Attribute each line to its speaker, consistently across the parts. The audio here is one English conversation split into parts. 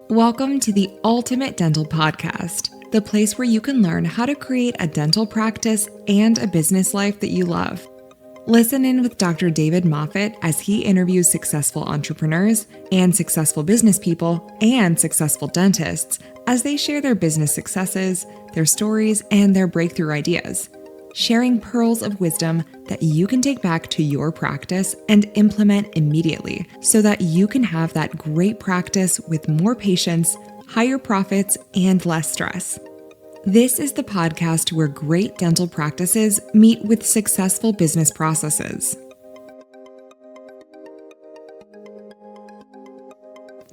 Speaker 1: Welcome to the Ultimate Dental Podcast, the place where you can learn how to create a dental practice and a business life that you love. Listen in with Dr. David Moffet as he interviews successful entrepreneurs and successful business people and successful dentists as they share their business successes, their stories, and their breakthrough ideas, sharing pearls of wisdom that you can take back to your practice and implement immediately so that you can have that great practice with more patients, higher profits, and less stress. This is the podcast where great dental practices meet with successful business processes.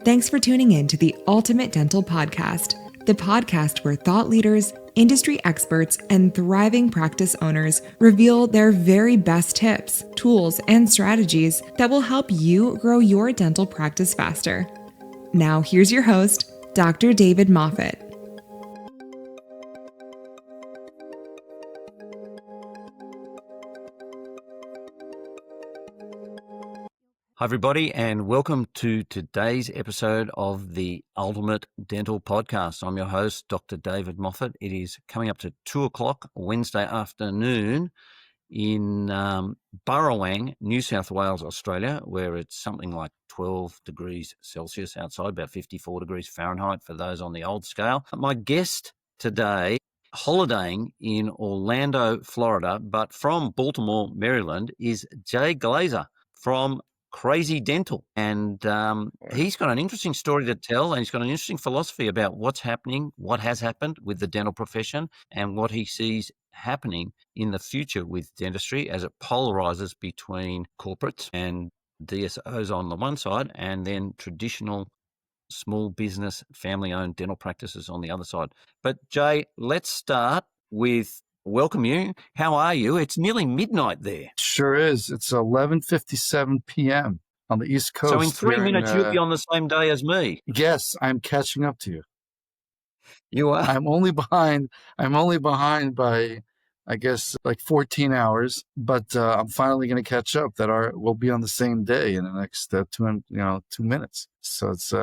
Speaker 1: Thanks for tuning in to the Ultimate Dental Podcast, the podcast where thought leaders, industry experts, and thriving practice owners reveal their very best tips, tools, and strategies that will help you grow your dental practice faster. Now, here's your host, Dr. David Moffet.
Speaker 2: Hi, everybody, and welcome to today's episode of the Ultimate Dental Podcast. I'm your host, Dr. David Moffet. It is coming up to 2 o'clock Wednesday afternoon in Burrawang, New South Wales, Australia, where it's something like 12 degrees Celsius outside, about 54 degrees Fahrenheit for those on the old scale. My guest today, holidaying in Orlando, Florida, but from Baltimore, Maryland, is Jay Glazer from Crazy Dental. And he's got an interesting story to tell, and he's got an interesting philosophy about what's happening, what has happened with the dental profession, and what he sees happening in the future with dentistry as it polarizes between corporates and DSOs on the one side, and then traditional small business, family-owned dental practices on the other side. But Jay, let's start with welcome you. How are you? It's nearly midnight there.
Speaker 3: Sure is. It's 11:57 p.m. on the East Coast.
Speaker 2: So in 3 minutes, you'll be on the same day as me.
Speaker 3: Yes, I'm catching up to you.
Speaker 2: You are?
Speaker 3: I'm only behind by, I guess, like 14 hours, but I'm finally going to catch up. We'll be on the same day in the next 2 minutes. So it's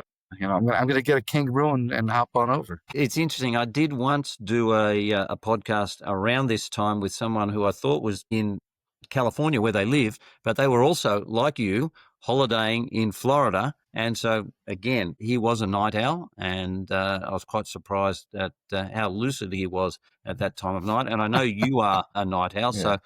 Speaker 3: I'm going to get a kangaroo and hop on over.
Speaker 2: It's interesting. I did once do a podcast around this time with someone who I thought was in California where they live, but they were also, like you, holidaying in Florida. And so, again, he was a night owl, and I was quite surprised at how lucid he was at that time of night. And I know you are a night owl,
Speaker 3: Yeah.
Speaker 2: so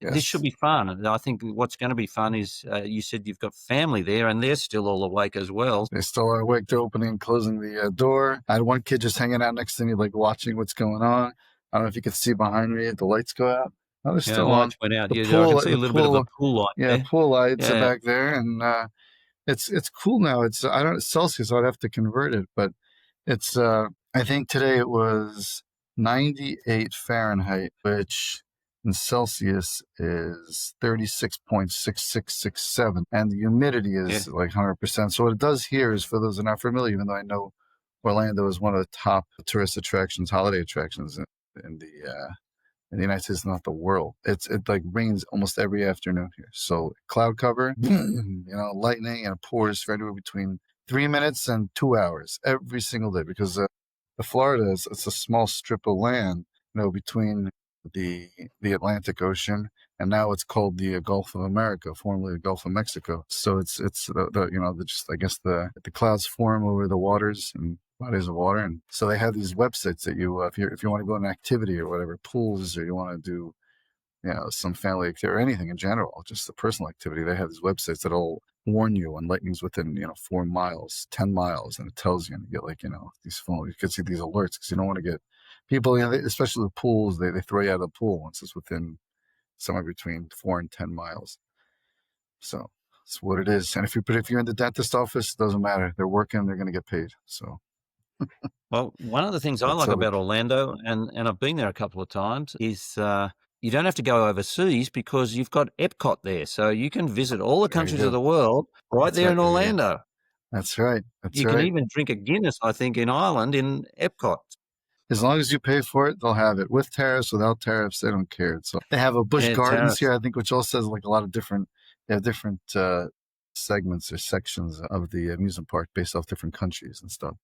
Speaker 3: Yes.
Speaker 2: this should be fun. And I think what's going to be fun is you said you've got family there, and they're still all awake as well.
Speaker 3: They still are awake. They're opening and closing the door. I had one kid just hanging out next to me, like watching what's going on. I don't know if you can see behind me. The lights go out. Oh, they're still
Speaker 2: the
Speaker 3: on.
Speaker 2: lights went out.
Speaker 3: The
Speaker 2: I
Speaker 3: pool-
Speaker 2: can see a little bit of the pool light
Speaker 3: Yeah,
Speaker 2: there.
Speaker 3: pool lights are
Speaker 2: Yeah.
Speaker 3: back there, and it's cool now. It's Celsius, so I'd have to convert it, but it's I think today it was 98 Fahrenheit, which in Celsius is 36.6667, and the humidity is like 100%. So what it does here is, for those who are not familiar, even though I know Orlando is one of the top tourist attractions, holiday attractions in the United States, not the world. It like rains almost every afternoon here. So cloud cover, lightning, and it pours for anywhere between 3 minutes and 2 hours every single day, because the Florida it's a small strip of land, between the Atlantic Ocean, and now it's called the Gulf of America, formerly the Gulf of Mexico. So it's the clouds form over the waters and bodies of water, and so they have these websites that you if you want to go on an activity or whatever, pools, or you want to do some family activity or anything in general, just a personal activity, they have these websites that'll warn you when lightning's within 4 miles, 10 miles, and it tells you, and you get these phones. You can see these alerts because you don't want to get people, especially the pools, they throw you out of the pool once it's within somewhere between 4 and 10 miles. So that's what it is. And if you're in the dentist office, it doesn't matter. They're working, they're going to get paid. So.
Speaker 2: Well, one of the things I like about Orlando, and I've been there a couple of times, is you don't have to go overseas because you've got Epcot there. So you can visit all the countries of the world right there in Orlando.
Speaker 3: That's right.
Speaker 2: You can even drink a Guinness, I think, in Ireland in Epcot.
Speaker 3: As long as you pay for it, they'll have it. With tariffs, without tariffs, they don't care. So they have a Busch Gardens here, I think, which also has like a lot of different segments or sections of the amusement park based off different countries and stuff.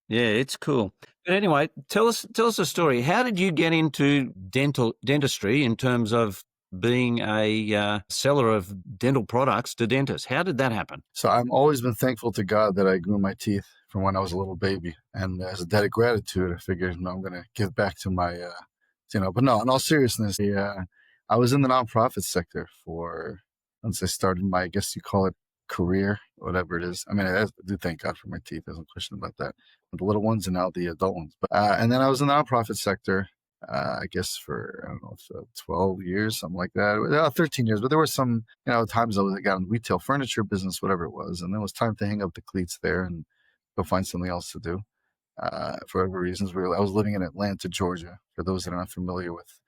Speaker 2: Yeah, it's cool. But anyway, tell us a story. How did you get into dentistry in terms of being a seller of dental products to dentists? How did that happen?
Speaker 3: So I've always been thankful to God that I grew my teeth from when I was a little baby. And as a debt of gratitude, I figured, I'm going to give back to my, but no, in all seriousness, I was in the nonprofit sector once I started my, I guess you call it career, whatever it is. I mean, I do thank God for my teeth. There's no question about that. But the little ones and now the adult ones. But, and then I was in the nonprofit sector, I guess for, I don't know, 12 years, something like that, 13 years. But there were some, times I got in retail furniture business, whatever it was. And then it was time to hang up the cleats there and go find something else to do. For whatever reasons, I was living in Atlanta, Georgia. For those that are not familiar with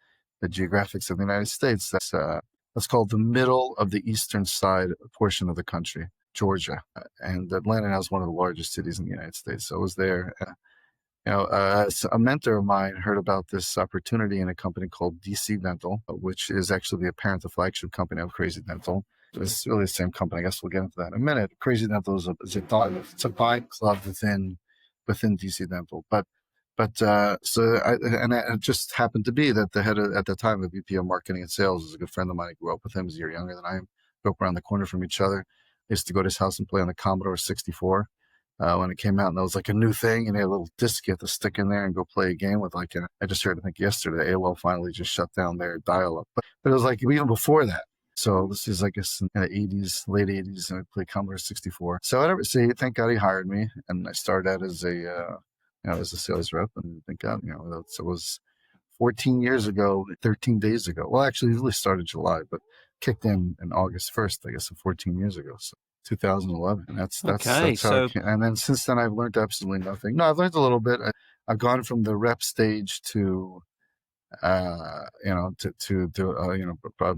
Speaker 3: the geographics of the United States, that's called the middle of the eastern side portion of the country, Georgia. And Atlanta has one of the largest cities in the United States. So I was there. A mentor of mine heard about this opportunity in a company called DC Dental, which is actually the parent, the flagship company of Crazy Dental. It's really the same company. I guess we'll get into that in a minute. Crazy Dental is a buying club within DC Dental. It just happened to be that the head at the time of VP of Marketing and Sales was a good friend of mine. I grew up with him. He's a year younger than I am. Grew up around the corner from each other. I used to go to his house and play on the Commodore 64. When it came out, and that was like a new thing, and they had a little disc you have to stick in there and go play a game with. I just heard, I think yesterday, AOL finally just shut down their dial-up. But it was like even before that. So this is, I guess, in the 80s, late 80s, and I played Commodore 64. So I never see. Thank God he hired me, and I started out as a sales rep, and thank God, it was 14 years ago, 13 days ago. Well, actually, it really started July, but kicked in August 1st, I guess, 14 years ago. So 2011. And that's
Speaker 2: okay.
Speaker 3: how and then since then, I've learned absolutely nothing. No, I've learned a little bit. I've gone from the rep stage to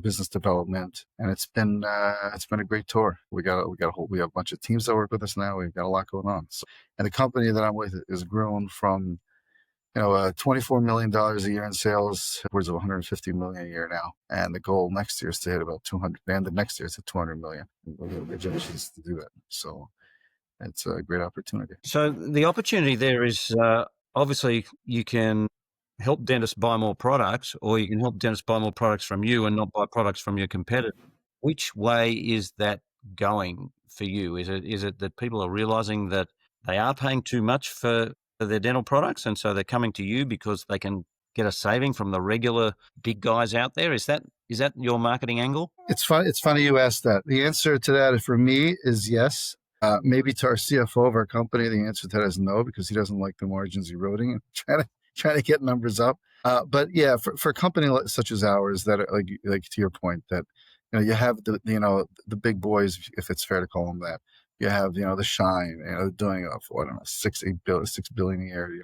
Speaker 3: business development, and it's been a great tour. We have a bunch of teams that work with us now. We've got a lot going on. So, and the company that I'm with is grown from $24 million a year in sales, upwards of $150 million a year now. And the goal next year is to hit about 200. And the next year is at 200 million. We'll get projections to do that. So it's a great opportunity.
Speaker 2: So the opportunity there is obviously you can help dentists buy more products, or you can help dentists buy more products from you and not buy products from your competitor. Which way is that going for you? Is it that people are realizing that they are paying too much for their dental products, and so they're coming to you because they can get a saving from the regular big guys out there? Is that your marketing angle?
Speaker 3: It's funny you asked that. The answer to that for me is yes. Maybe to our CFO of our company, the answer to that is no, because he doesn't like the margins eroding and trying to get numbers up. But yeah, for a company such as ours that are like to your point, that you have the big boys, if it's fair to call them that. You have the Shine, doing $6 billion a year.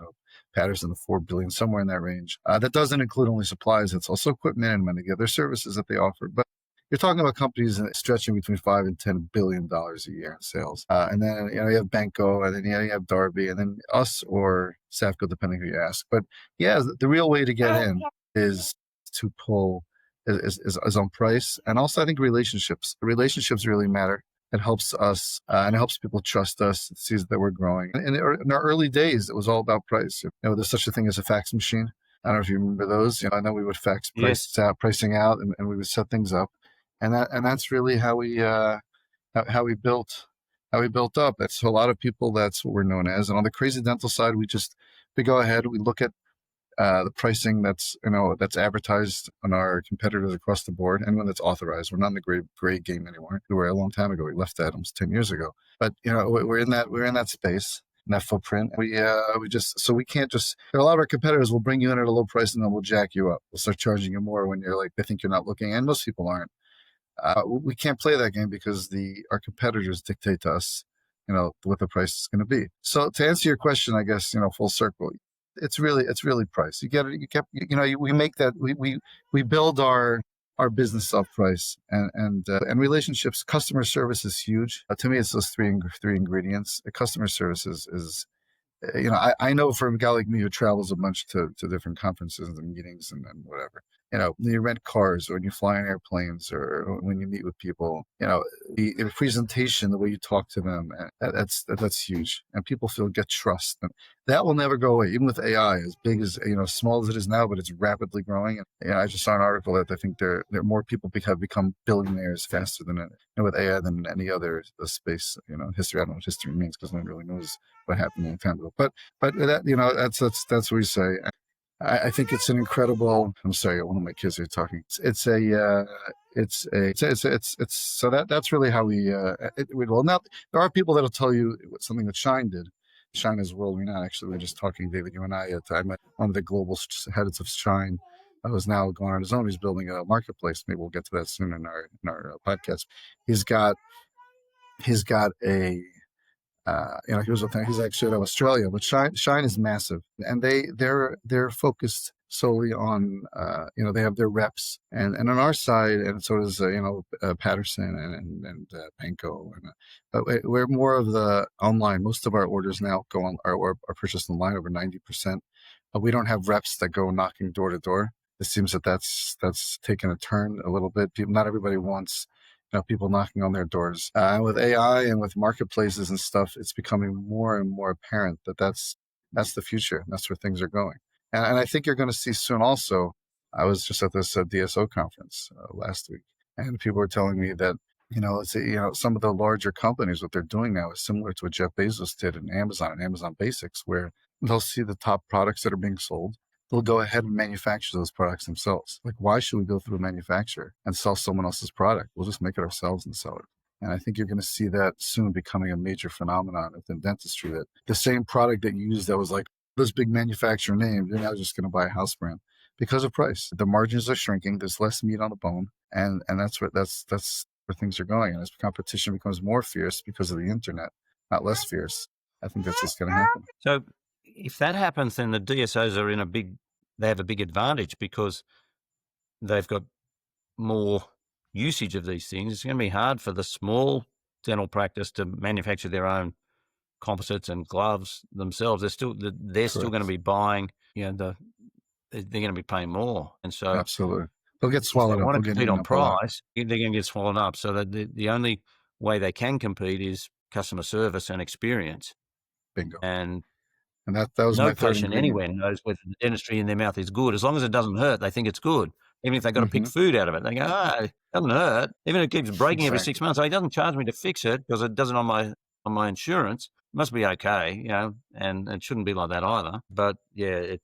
Speaker 3: Patterson the $4 billion, somewhere in that range. That doesn't include only supplies; it's also equipment and many other services that they offer. But you're talking about companies stretching between $5 and $10 billion a year in sales. And then you have Benko, and then you have Darby, and then us or Safco, depending who you ask. But yeah, the real way to get in is to pull is on price, and also I think relationships. Relationships really matter. It helps us, and it helps people trust us. It sees that we're growing. And in our early days, it was all about price. There's such a thing as a fax machine. I don't know if you remember those. I know we would fax pricing out, and we would set things up, and that's really how we built up. That's a lot of people. That's what we're known as. And on the Crazy Dental side, we go ahead. We look at the pricing that's advertised on our competitors across the board, and when it's authorized. We're not in the grade game anymore. We were a long time ago. We left that almost 10 years ago. But we're in that space, in that footprint. We can't just. A lot of our competitors will bring you in at a low price and then we'll jack you up. We'll start charging you more when they think you're not looking, and most people aren't. We can't play that game because our competitors dictate to us, what the price is going to be. So to answer your question, I guess full circle. It's really price. We make that, we build our business off price and relationships. Customer service is huge. To me, it's those three ingredients. Customer service is I know from a guy like me who travels a bunch to different conferences and meetings and whatever, when you rent cars or when you fly on airplanes or when you meet with people, the presentation, the way you talk to them, that's huge. And people get trust. And that will never go away, even with AI, as big as, small as it is now, but it's rapidly growing. And I just saw an article that I think there more people have become billionaires faster than with AI than any other space, history. I don't know what history means because no one really knows what happened a long time ago. But that, that's what we say. I think it's an incredible. I'm sorry, one of my kids are talking. It's so that's really how we. Well, now there are people that'll tell you something that Shine did. Shine is world renowned. Actually, we were just talking, David, you and I met one of the global heads of Shine. Who's now going on his own. He's building a marketplace. Maybe we'll get to that soon in our podcast. He's got a. He was he's actually out of Australia, but Shine is massive, and they're focused solely on they have their reps, and on our side, and so does Patterson and Banco, but we're more of the online. Most of our orders now go on are purchased online, over 90%. We don't have reps that go knocking door to door. It seems that's taken a turn a little bit. Not everybody wants people knocking on their doors. With AI and with marketplaces and stuff, it's becoming more and more apparent that that's the future. That's where things are going. And I think you're going to see soon also. I was just at this DSO conference last week, and people were telling me that, some of the larger companies, what they're doing now is similar to what Jeff Bezos did in Amazon and Amazon Basics, where they'll see the top products that are being sold. They'll go ahead and manufacture those products themselves. Like, why should we go through a manufacturer and sell someone else's product? We'll just make it ourselves and sell it. And I think you're going to see that soon becoming a major phenomenon within dentistry, that the same product that you used that was like this big manufacturer name, you're now just going to buy a house brand because of price. The margins are shrinking. There's less meat on the bone. And that's where things are going. And as competition becomes more fierce because of the internet, not less fierce, I think that's what's going to happen.
Speaker 2: So if that happens, then the DSOs are they have a big advantage because they've got more usage of these things. It's going to be hard for the small dental practice to manufacture their own composites and gloves themselves. They're still going to be buying, they're going to be paying more. And so
Speaker 3: absolutely, they'll get swallowed up.
Speaker 2: They want to compete on price, they're going to get swallowed up. So that the only way they can compete is customer service and experience.
Speaker 3: Bingo.
Speaker 2: And
Speaker 3: that was
Speaker 2: no
Speaker 3: my
Speaker 2: patient anywhere knows whether the dentistry in their mouth is good. As long as it doesn't hurt, they think it's good. Even if they've got to pick food out of it, they go, it doesn't hurt. Even if it keeps breaking every 6 months, he doesn't charge me to fix it because it doesn't on my insurance. It must be okay, and it shouldn't be like that either. But yeah,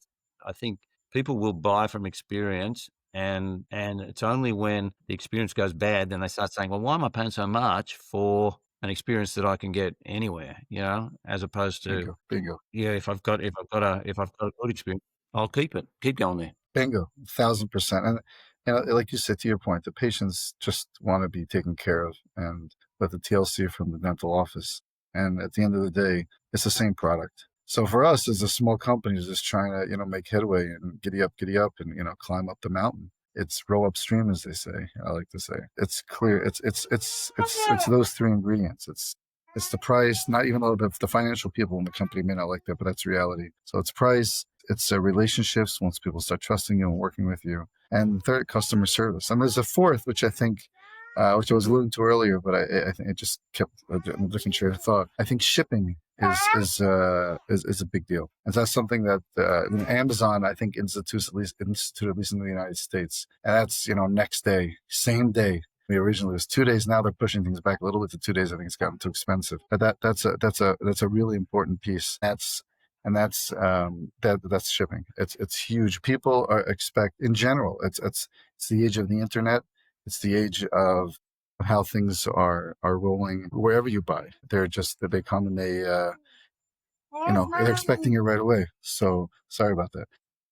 Speaker 2: I think people will buy from experience, and it's only when the experience goes bad then they start saying, well, why am I paying so much for an experience that I can get anywhere, as opposed to
Speaker 3: bingo.
Speaker 2: Yeah, if I've got a good experience, I'll keep going there.
Speaker 3: Bingo, 1,000%. And like you said, to your point, the patients just want to be taken care of, and with the TLC from the dental office. And at the end of the day, it's the same product. So for us as a small company just trying to, make headway and giddy up and, climb up the mountain. It's row upstream, as they say. I like to say it's clear. It's those three ingredients. It's the price, not even though the financial people in the company may not like that, but that's reality. So it's price, it's relationships once people start trusting you and working with you. And third, customer service. And there's a fourth, which I think, which I was alluding to earlier, but I think it just kept a different train of thought. I think shipping is a big deal. And that's something that Amazon, I think, instituted at least in the United States. And that's, next day, same day. Originally it was 2 days. Now they're pushing things back a little bit to 2 days. I think it's gotten too expensive. But that's a really important piece. That's shipping. It's huge. People expect in general. It's the age of the internet. It's the age of how things are rolling wherever you buy. They come and they're expecting it right away. So sorry about that.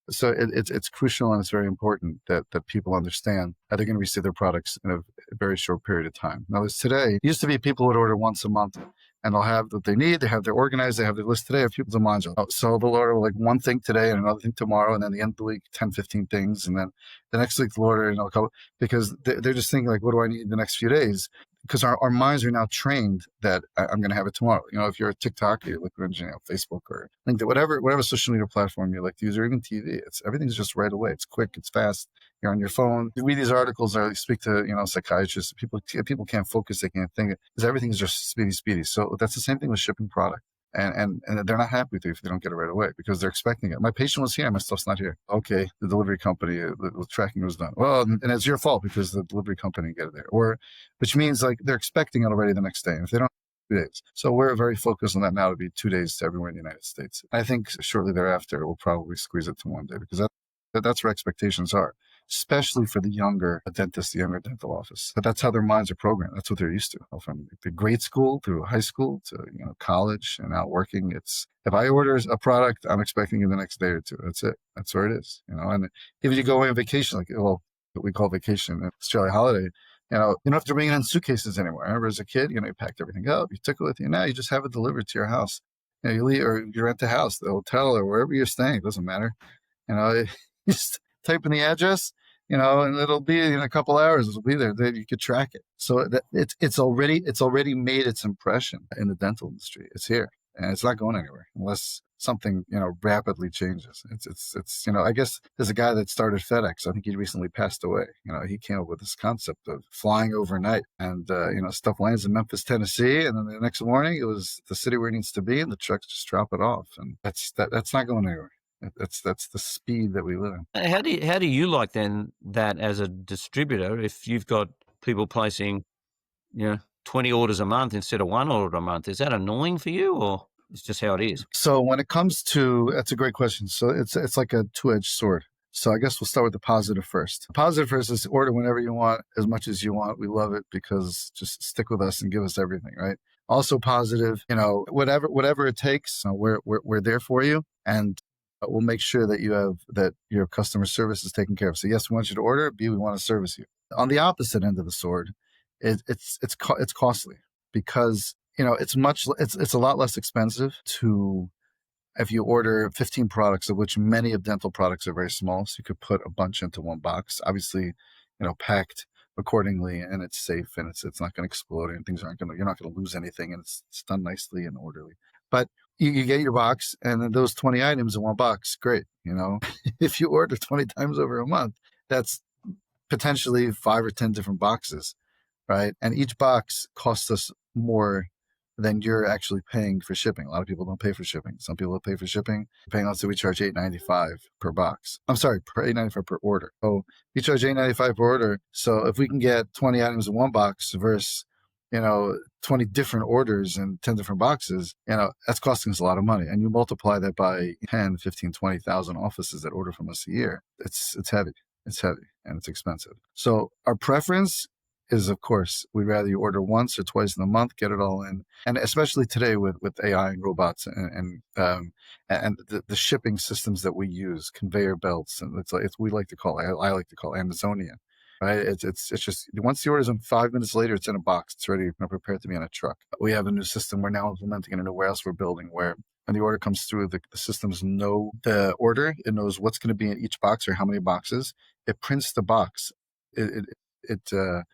Speaker 3: So it's crucial and it's very important that people understand that they're going to receive their products in a very short period of time. Now, today, it used to be people would order once a month and they'll have what they need. They're organized. They have their list today of people's demands. So they'll order like one thing today and another thing tomorrow. And then the end of the week, 10, 15 things. And then the next week they'll order a couple, because they're just thinking like, what do I need the next few days? because our minds are now trained that I'm going to have it tomorrow. If you're a TikTok, you look at Facebook or LinkedIn, whatever social media platform you like to use, or even TV, everything's just right away. It's quick, it's fast. You're on your phone. You read these articles, or you speak to psychiatrists. People can't focus, they can't think, because everything's just speedy. So that's the same thing with shipping product. And they're not happy with you if they don't get it right away, because they're expecting it. My patient was here, my stuff's not here. Okay, the delivery company, the tracking was done. Well, and it's your fault because the delivery company didn't get it there. Which means like they're expecting it already the next day. And if they don't, 2 days. So we're very focused on that now to be 2 days to everywhere in the United States. I think shortly thereafter, we'll probably squeeze it to 1 day, because that's where expectations are, especially for the younger dentist, the younger dental office. But that's how their minds are programmed. That's what they're used to. From the grade school through high school to college and now working. It's, if I order a product, I'm expecting it the next day or two. That's it. That's where it is. And if you go on vacation, like what we call vacation, Australia holiday, you don't have to bring it in suitcases anymore. I remember as a kid, you packed everything up, you took it with you. Now you just have it delivered to your house. You leave, or you rent a house, the hotel, or wherever you're staying. It doesn't matter. You just type in the address, and it'll be in a couple hours. It'll be there. Then you could track it. So it's already made its impression in the dental industry. It's here, and it's not going anywhere unless something rapidly changes. It's I guess there's a guy that started FedEx. I think he recently passed away. He came up with this concept of flying overnight, and stuff lands in Memphis, Tennessee, and then the next morning it was the city where it needs to be, and the trucks just drop it off, and that's not going anywhere. That's the speed that we live in.
Speaker 2: How do you like then that as a distributor, if you've got people placing 20 orders a month instead of 1 order a month? Is that annoying for you, or it's just how it is?
Speaker 3: So when it comes to, that's a great question. So it's like a two-edged sword. So I guess we'll start with the positive first. The positive first is order whenever you want, as much as you want. We love it, because just stick with us and give us everything, right? Also positive, whatever it takes, we're there for you, and we'll make sure that your customer service is taken care of. So yes, we want you to order. B, we want to service you. On the opposite end of the sword, it's costly, because it's a lot less expensive if you order 15 products, of which many of dental products are very small, so you could put a bunch into one box, obviously, packed accordingly, and it's safe, and it's not going to explode, and you're not going to lose anything, and it's done nicely and orderly. But you get your box, and then those 20 items in one box, great. If you order 20 times over a month, that's potentially 5 or 10 different boxes, right? And each box costs us more than you're actually paying for shipping. A lot of people don't pay for shipping. Some people pay for shipping. Let's say we charge $8.95 per box. I'm sorry, $8.95 per order. So you charge $8.95 per order. So if we can get 20 items in one box versus 20 different orders and 10 different boxes, that's costing us a lot of money. And you multiply that by 10, 15, 20,000 offices that order from us a year. It's heavy. It's heavy, and it's expensive. So our preference is, of course, we'd rather you order once or twice in a month, get it all in. And especially today with AI and robots and the shipping systems that we use, conveyor belts, and I like to call Amazonian. Right? It's just, once the order's in, 5 minutes later, it's in a box. It's ready, prepared to be on a truck. We have a new system we're now implementing in a new warehouse we're building, where when the order comes through, the systems know the order. It knows what's going to be in each box or how many boxes. It prints the box. I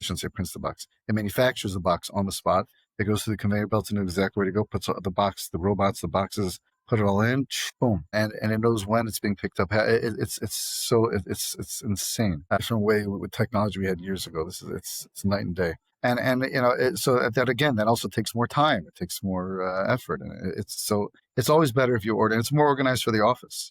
Speaker 3: shouldn't say prints the box. It manufactures the box on the spot. It goes through the conveyor belt to know exactly where to go, puts the box, the robots, the boxes, put it all in, boom. And it knows when it's being picked up. It's insane. That's from way with technology we had years ago. It's night and day. So that again, that also takes more time. It takes more effort, and it's always better if you order. And it's more organized for the office.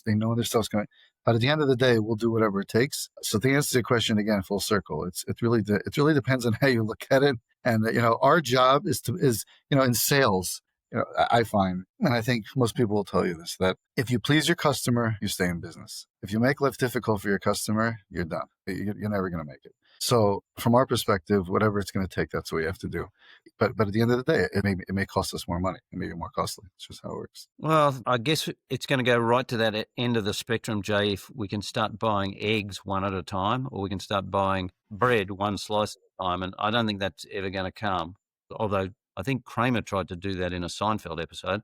Speaker 3: They know their stuff's coming. But at the end of the day, we'll do whatever it takes. So to answer your question again, full circle, it really depends on how you look at it. And our job is in sales. I find, and I think most people will tell you this, that if you please your customer, you stay in business. If you make life difficult for your customer, you're done. You're never going to make it. So from our perspective, whatever it's going to take, that's what you have to do. But at the end of the day, it may cost us more money. It may be more costly. It's just how it works.
Speaker 2: Well, I guess it's going to go right to that end of the spectrum, Jay, if we can start buying eggs one at a time, or we can start buying bread one slice at a time. And I don't think that's ever going to come. Although I think Kramer tried to do that in a Seinfeld episode.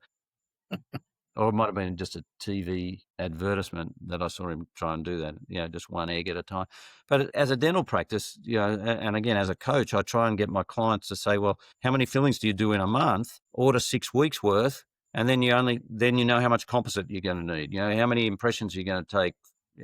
Speaker 2: or it might have been just a TV advertisement that I saw him try and do that, just one egg at a time. But as a dental practice, and again, as a coach, I try and get my clients to say, well, how many fillings do you do in a month? Order 6 weeks worth. And then you know how much composite you're going to need. How many impressions you're going to take,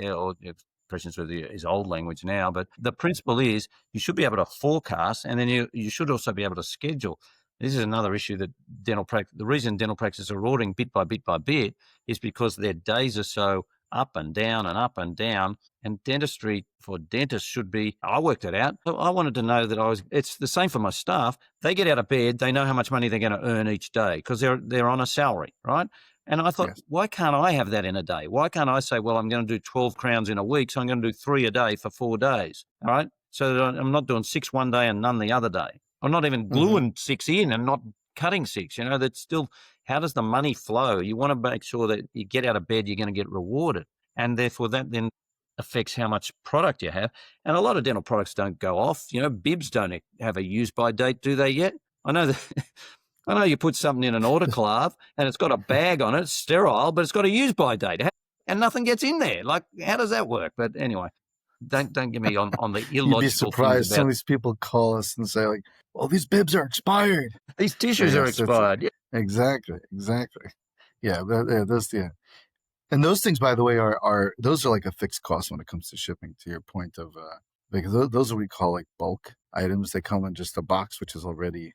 Speaker 2: or impressions is old language now. But the principle is you should be able to forecast, and then you should also be able to schedule. This is another issue that the reason dental practices are ordering bit by bit by bit is because their days are so up and down and up and down. And dentistry for dentists should be, I worked it out. So I wanted to know that it's the same for my staff. They get out of bed, they know how much money they're going to earn each day because they're on a salary, right? And I thought, Why can't I have that in a day? Why can't I say, well, I'm going to do 12 crowns in a week, so I'm going to do 3 a day for 4 days, all right? So that I'm not doing 6 one day and none the other day. I'm not even gluing 6 in and not cutting 6. That's still, how does the money flow? You want to make sure that you get out of bed, you're going to get rewarded. And therefore that then affects how much product you have. And a lot of dental products don't go off. Bibs don't have a use by date, do they yet? I know that. I know you put something in an autoclave and it's got a bag on it, it's sterile, but it's got a use by date and nothing gets in there. Like, how does that work? But anyway, don't get me on the illogical
Speaker 3: You'd be surprised. Some of these people call us and say, like, well, these bibs are expired.
Speaker 2: These tissues are expired. Yeah.
Speaker 3: Exactly. Yeah, and those things, by the way, are like a fixed cost when it comes to shipping, to your point of, because those are what we call like bulk items. They come in just a box, which is already,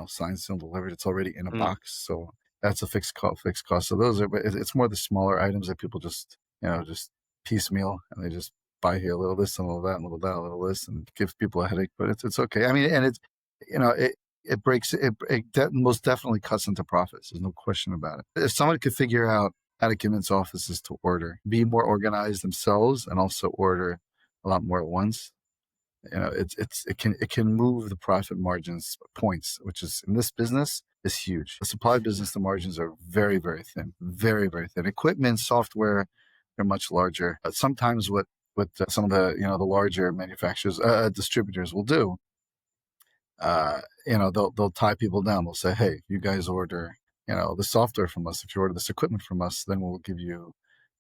Speaker 3: signed, sealed, delivered. It's already in a box. So that's a fixed cost. So those are, but it's more the smaller items that people just piecemeal, and they just buy here a little this and a little that and a little that, a little this, and gives people a headache, but it's okay. I mean, and it's, it most definitely cuts into profits. There's no question about it. If someone could figure out how to convince offices to be more organized themselves, and also order a lot more at once, it can move the profit margins points, which is in this business is huge. The supply business, the margins are very, very thin, very, very thin. Equipment, software, they're much larger. Sometimes what some of the the larger manufacturers, distributors will do, they'll tie people down. They'll say, hey, you guys order the software from us. If you order this equipment from us, then we'll give you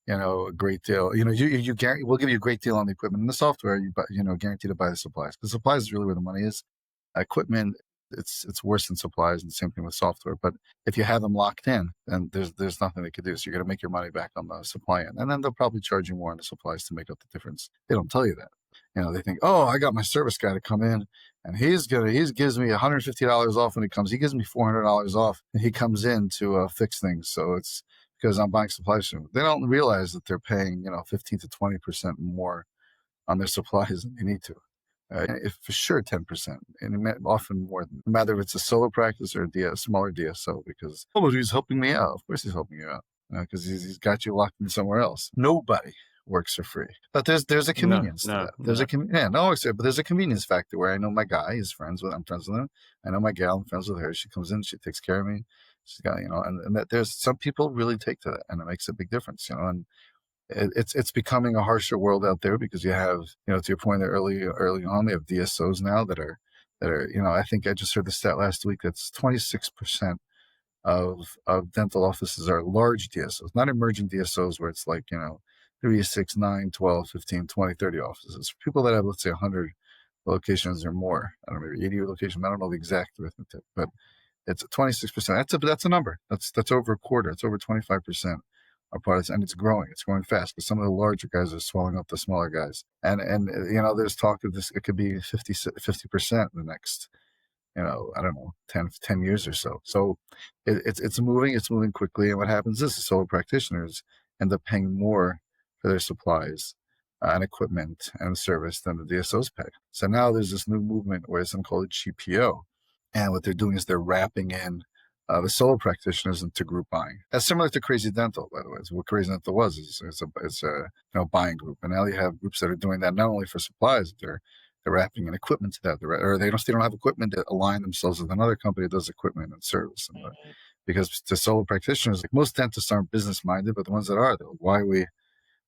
Speaker 3: a great deal. We'll give you a great deal on the equipment and the software. Guaranteed to buy the supplies, because supplies is really where the money is. Equipment, it's worse than supplies, and the same thing with software. But if you have them locked in, then there's nothing they could do. So you're going to make your money back on the supply end, and then they'll probably charge you more on the supplies to make up the difference. They don't tell you that. They think, oh, I got my service guy to come in, and he gives me $150 off when he comes. He gives me $400 off, and he comes in to fix things. So it's because I'm buying supplies from them. They don't realize that they're paying 15 to 20% more on their supplies than they need to. If for sure 10%, and often more than, whether it's a solo practice or a smaller DSO, because he's helping me out. Of course he's helping you out, because he's got you locked in somewhere else. Nobody works for free, but there's a convenience to that. There's but there's a convenience factor where I know my guy, I'm friends with him. I know my gal, I'm friends with her. She comes in, she takes care of me. She's got, and that there's some people really take to that, and it makes a big difference, and it's becoming a harsher world out there, because you have, to your point there early on, they have DSOs now that are, I think I just heard the stat last week, that's 26% of dental offices are large DSOs, not emerging DSOs where it's like, 3, 6, 9, 12, 15, 20, 30 offices. People that have, let's say, 100 locations or more, I don't know, maybe 80 locations, I don't know the exact arithmetic, but it's 26%. That's a number. That's over a quarter. It's over 25% of products, and it's growing fast, because some of the larger guys are swallowing up the smaller guys. And there's talk of this, it could be 50% in the next, I don't know, 10 years or so. So it's moving quickly. And what happens is the solo practitioners end up paying more for their supplies and equipment and service than the DSOs pay. So now there's this new movement where some call it GPO. And what they're doing is they're wrapping in the solo practitioners into group buying. That's similar to Crazy Dental, by the way. So what Crazy Dental was is a buying group, and now you have groups that are doing that not only for supplies, they're wrapping in equipment to that, or they don't have equipment to align themselves with another company that does equipment and service. And, because the solo practitioners, like most dentists, aren't business minded, but the ones that are, they're like, why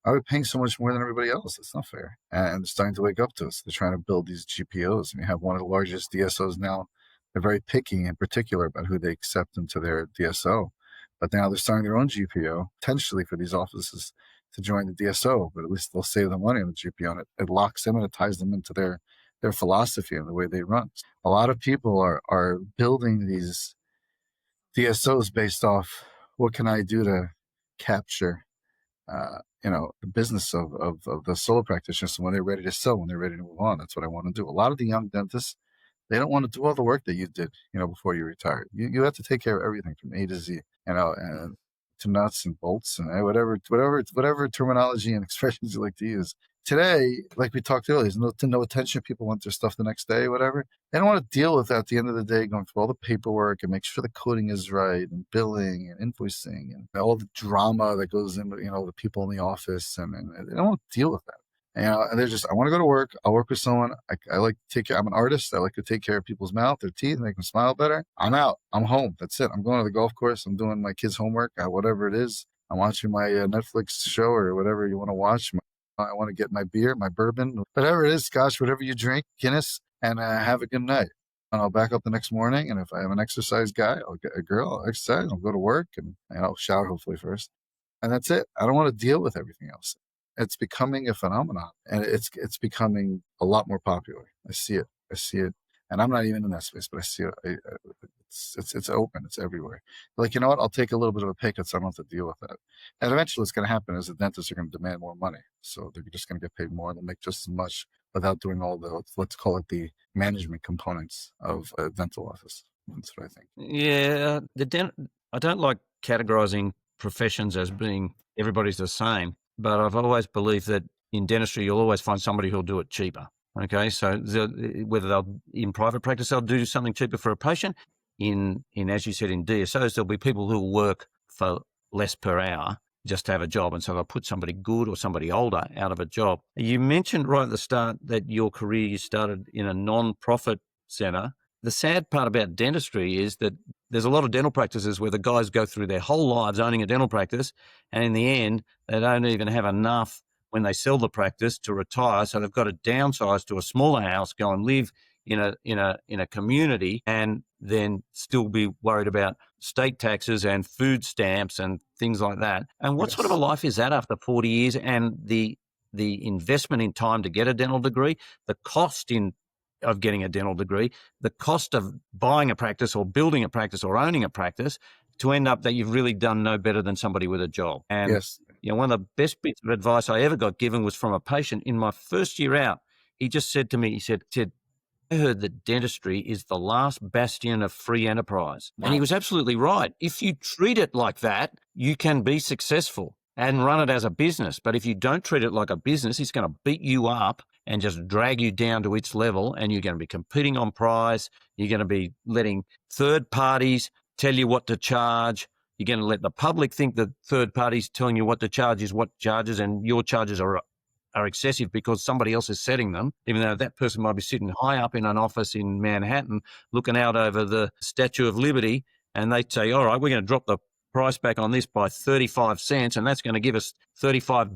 Speaker 3: are we paying so much more than everybody else? That's not fair. And it's starting to wake up to us. They're trying to build these GPOs, and you have one of the largest DSOs now. They're very picky, in particular, about who they accept into their DSO, But now they're starting their own GPO, potentially for these offices to join the DSO, but at least they'll save the money on the GPO, and it locks them and it ties them into their philosophy and the way they run. A lot of people are building these DSOs based off what can I do to capture the business of the solo practitioners. So when they're ready to sell, when they're ready to move on, that's what I want to do. A lot of the young dentists, they don't want to do all the work that you did, before you retired. You have to take care of everything from A to Z, and to nuts and bolts and whatever terminology and expressions you like to use. Today, like we talked earlier, there's no attention. People want their stuff the next day, whatever. They don't want to deal with that at the end of the day, going through all the paperwork and make sure the coding is right and billing and invoicing and all the drama that goes in with, the people in the office. And they don't want to deal with that. And they're just, I want to go to work. I'll work with someone. I like to take care. I'm an artist. I like to take care of people's mouth, their teeth, make them smile better. I'm out. I'm home. That's it. I'm going to the golf course. I'm doing my kids' homework, whatever it is. I'm watching my Netflix show or whatever you want to watch. I want to get my beer, my bourbon, whatever it is, scotch, whatever you drink, Guinness, and have a good night. And I'll back up the next morning. And if I am an exercise guy, I'll get a girl, I'll exercise, I'll go to work and I'll shower hopefully first. And that's it. I don't want to deal with everything else. It's becoming a phenomenon, and it's becoming a lot more popular. I see it, and I'm not even in that space, but I see it. It's open. It's everywhere. Like, you know what? I'll take a little bit of a pay cut so I don't have to deal with that. And eventually, what's going to happen is the dentists are going to demand more money, so they're just going to get paid more. They'll make just as much without doing all the, let's call it, the management components of a dental office. That's what I think.
Speaker 2: Yeah, I don't like categorizing professions as being everybody's the same. But I've always believed that in dentistry, you'll always find somebody who'll do it cheaper. Okay, so whether they'll in private practice, they'll do something cheaper for a patient. In as you said, in DSOs, there'll be people who will work for less per hour just to have a job, and so they'll put somebody good or somebody older out of a job. You mentioned right at the start that your career you started in a non-profit center. The sad part about dentistry is that there's a lot of dental practices where the guys go through their whole lives owning a dental practice, and in the end, they don't even have enough when they sell the practice to retire. So they've got to downsize to a smaller house, go and live in a community, and then still be worried about state taxes and food stamps and things like that. And what sort of a life is that after 40 years? And the investment in time to get a dental degree, the cost of getting a dental degree, the cost of buying a practice or building a practice or owning a practice, to end up that you've really done no better than somebody with a job. And
Speaker 3: yes.
Speaker 2: One of the best bits of advice I ever got given was from a patient in my first year out. He just said to me, he said, I heard that dentistry is the last bastion of free enterprise. Wow. And he was absolutely right. If you treat it like that, you can be successful and run it as a business. But if you don't treat it like a business, it's going to beat you up and just drag you down to its level, and you're going to be competing on price. You're going to be letting third parties tell you what to charge. You're going to let the public think that third parties telling you what to charge is what charges, and your charges are excessive because somebody else is setting them, even though that person might be sitting high up in an office in Manhattan looking out over the Statue of Liberty, and they say, all right, we're going to drop the price back on this by 35 cents, and that's going to give us 35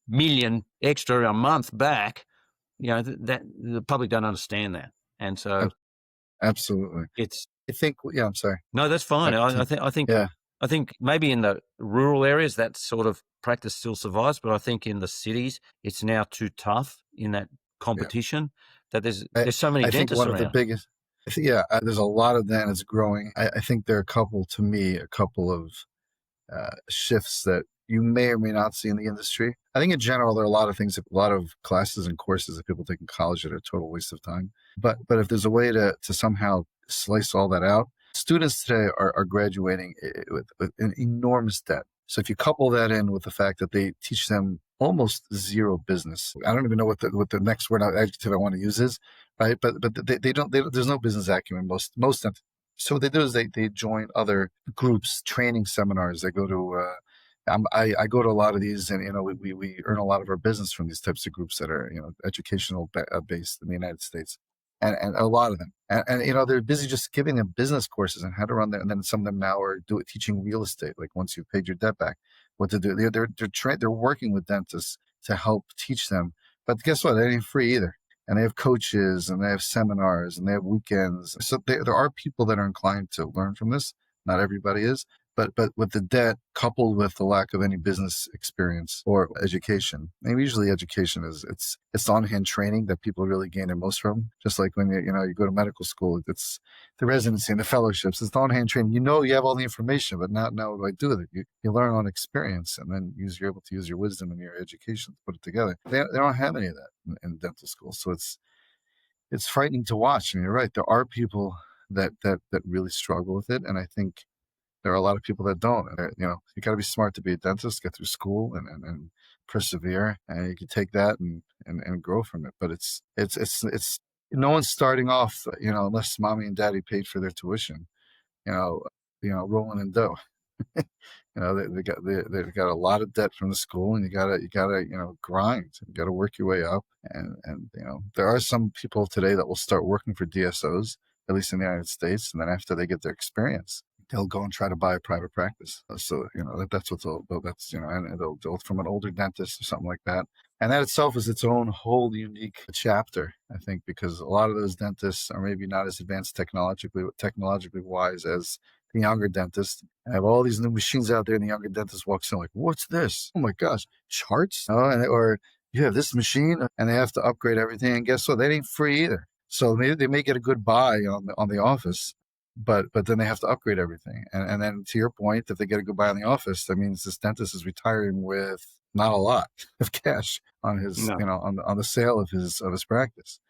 Speaker 2: million extra a month back. That the public don't understand that. And so
Speaker 3: absolutely. I think, I'm sorry.
Speaker 2: No, that's fine. I think maybe in the rural areas that sort of practice still survives, but I think in the cities it's now too tough in that competition that there's so many dentists around. I think one of the biggest,
Speaker 3: there's a lot of that, and it's growing. I think there are a couple of shifts that you may or may not see in the industry. I think in general, there are a lot of classes and courses that people take in college that are a total waste of time. But if there's a way to somehow slice all that out, students today are graduating with an enormous debt. So if you couple that in with the fact that they teach them almost zero business, I don't even know what the next adjective I want to use is, right? But they don't. There's no business acumen most of them. So what they do is they join other groups, training seminars. They go to I go to a lot of these, and we earn a lot of our business from these types of groups that are educational based in the United States, and a lot of them, and they're busy just giving them business courses on how to run there, and then some of them now are teaching real estate, like once you've paid your debt back, what to do. They're working with dentists to help teach them, but guess what? They ain't free either. And they have coaches, and they have seminars, and they have weekends. So there are people that are inclined to learn from this. Not everybody is. But with the debt coupled with the lack of any business experience or education, and usually education it's the on-hand training that people really gain the most from. Just like when you go to medical school, it's the residency and the fellowships. It's the on-hand training. You have all the information, but now what do I do with it? You learn on experience, and then you're able to use your wisdom and your education to put it together. They don't have any of that in dental school, so it's frightening to watch. And you're right, there are people that really struggle with it, and I think there are a lot of people that don't. You got to be smart to be a dentist, get through school and persevere, and you can take that and grow from it. But it's no one's starting off, unless mommy and daddy paid for their tuition, rolling in dough. They got a lot of debt from the school, and you gotta grind. You gotta work your way up, and there are some people today that will start working for DSOs, at least in the United States, and then after they get their experience, they'll go and try to buy a private practice. So that's and they'll from an older dentist or something like that. And that itself is its own whole unique chapter, I think, because a lot of those dentists are maybe not as advanced technologically wise as the younger dentist. I have all these new machines out there, and the younger dentist walks in like, "What's this? Oh my gosh, charts?" Or you have this machine, and they have to upgrade everything. And guess what? That ain't free either. So maybe they may get a good buy on the office, but then they have to upgrade everything. And then to your point, if they get a good buy on the office, that means this dentist is retiring with not a lot of cash on his on the sale of his practice.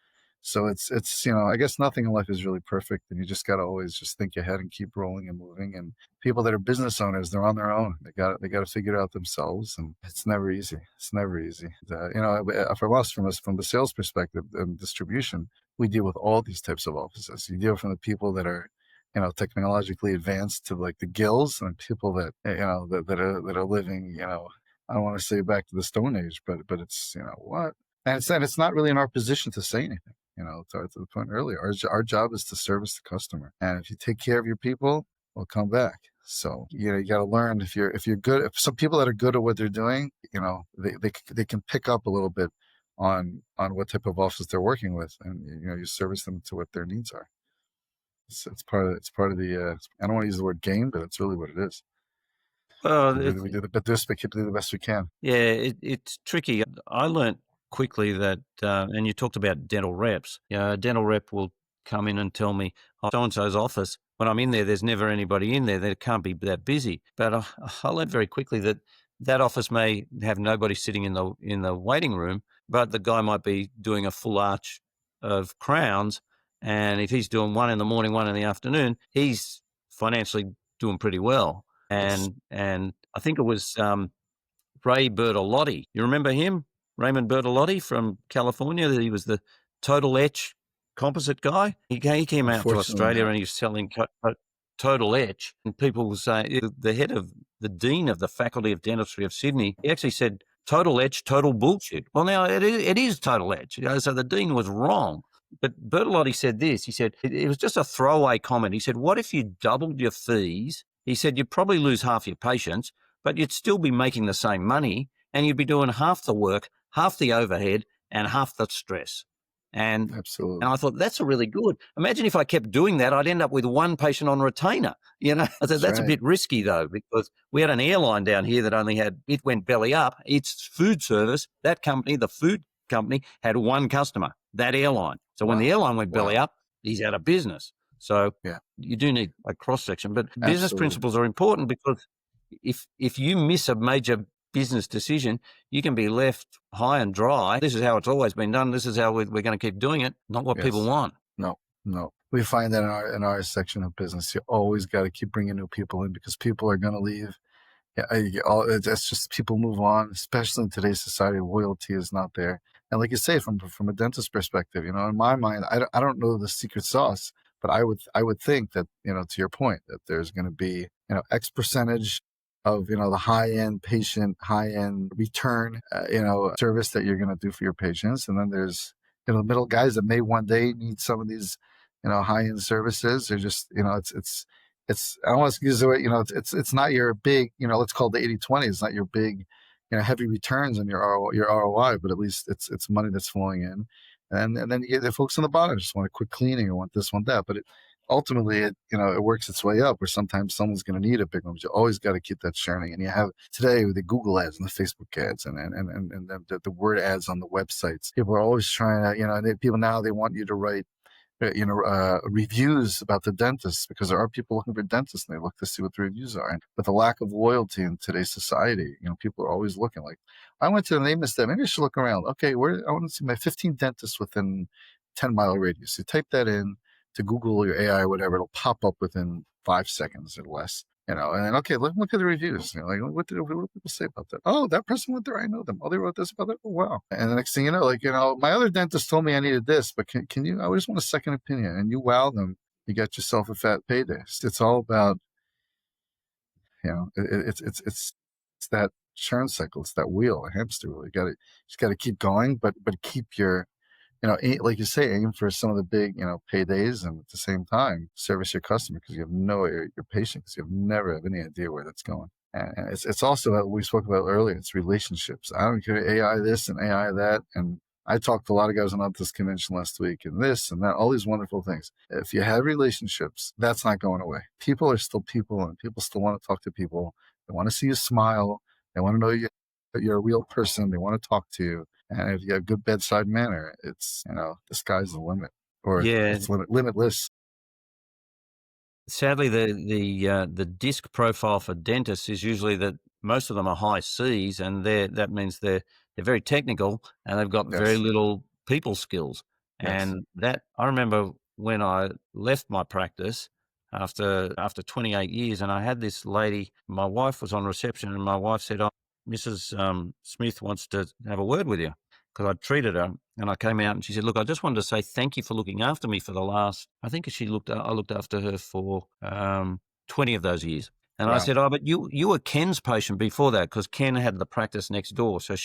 Speaker 3: So it's I guess nothing in life is really perfect, and you just got to always just think ahead and keep rolling and moving. And people that are business owners, they're on their own. They got to figure it out themselves, and it's never easy. It's never easy. For us, from the sales perspective and distribution, we deal with all these types of offices. You deal from the people that are technologically advanced to like the gills, and people that that are living I don't want to say back to the Stone Age, but it's what. And it's not really in our position to say anything. To the point earlier, our job is to service the customer, and if you take care of your people, they'll come back. So you got to learn if you're good. If some people that are good at what they're doing, they can pick up a little bit on what type of office they're working with, and you service them to what their needs are. It's part of the. I don't want to use the word game, but it's really what it is.
Speaker 2: Well,
Speaker 3: we do the best we can.
Speaker 2: Yeah, it's tricky. I learned quickly that, and you talked about dental reps. A dental rep will come in and tell me, so-and-so's office, when I'm in there, there's never anybody in there. They can't be that busy. But I learned very quickly that office may have nobody sitting in the waiting room, but the guy might be doing a full arch of crowns. And if he's doing one in the morning, one in the afternoon, he's financially doing pretty well. And I think it was Ray Bertolotti. You remember him? Raymond Bertolotti from California. He was the Total Etch composite guy. He came out to Australia and he was selling Total Etch. And people were saying, the dean of the Faculty of Dentistry of Sydney, he actually said, Total Etch, total bullshit. Well, now it is Total Etch. So the dean was wrong. But Bertolotti said this. He said, it was just a throwaway comment. He said, what if you doubled your fees? He said, you'd probably lose half your patients, but you'd still be making the same money, and you'd be doing half the work, half the overhead, and half the stress. And
Speaker 3: absolutely.
Speaker 2: And I thought, that's a really good. Imagine if I kept doing that, I'd end up with one patient on retainer. I said, that's a bit risky though, because we had an airline down here that it went belly up. It's food service. That company, the food company, had one customer, that airline. So when the airline went belly up, he's out of business. So you do need a cross-section. But business principles are important, because if you miss a major business decision, you can be left high and dry. This is how it's always been done. This is how we're going to keep doing it, not what people want.
Speaker 3: No. We find that in our section of business, you always got to keep bringing new people in, because people are going to leave. It's just people move on, especially in today's society. Loyalty is not there. And like you say, from a dentist perspective, in my mind, I don't know the secret sauce, but I would think that, to your point, that there's going to be, X percentage of, the high-end patient, high-end return, service that you're going to do for your patients. And then there's, middle guys that may one day need some of these, high-end services. They're just, it's I don't want to use the word, it's not your big, let's call it the 80-20. It's not your big, heavy returns on your ROI, but at least it's money that's flowing in. And then you get the folks on the bottom just want a quick cleaning or want this, want that. But ultimately, it works its way up where sometimes someone's going to need a big one, but you always got to keep that churning. And you have today with the Google ads and the Facebook ads and the word ads on the websites. People are always trying to, people now, they want you to write reviews about the dentist, because there are people looking for dentists and they look to see what the reviews are. But the lack of loyalty in today's society, people are always looking like, I went to the name instead. Maybe I should look around. Okay, I want to see my 15 dentists within 10-mile radius. You type that in to Google, your AI, whatever, it'll pop up within 5 seconds or less. And then, okay, look at the reviews. Like, what do people say about that? Oh, that person went there. I know them. Oh, they wrote this about it. Oh, wow. And the next thing you know, my other dentist told me I needed this, but can you, I just want a second opinion. And you wow them. You got yourself a fat payday. It's all about, it's that churn cycle. It's that wheel, a hamster wheel. You just got to keep going, but keep your, like you say, aim for some of the big, paydays, and at the same time, service your customer, because you have your patient, because you never have any idea where that's going. And it's also what we spoke about earlier. It's relationships. I don't care AI this and AI that. And I talked to a lot of guys on this convention last week, and this and that, all these wonderful things. If you have relationships, that's not going away. People are still people, and people still want to talk to people. They want to see you smile. They want to know that you're a real person. They want to talk to you. And if you have good bedside manner, it's, the sky's the limit, or it's limitless.
Speaker 2: Sadly, the disc profile for dentists is usually that most of them are high Cs, and that means they're very technical and they've got very little people skills.
Speaker 3: Yes.
Speaker 2: And that, I remember when I left my practice after 28 years, and I had this lady, my wife was on reception, and my wife said, "Oh, Mrs. Smith wants to have a word with you," because I'd treated her. And I came out and she said, "Look, I just wanted to say thank you for looking after me for the last," I think I looked after her for 20 of those years. And
Speaker 3: Wow.
Speaker 2: I said, "Oh, but you were Ken's patient before that," because Ken had the practice next door. So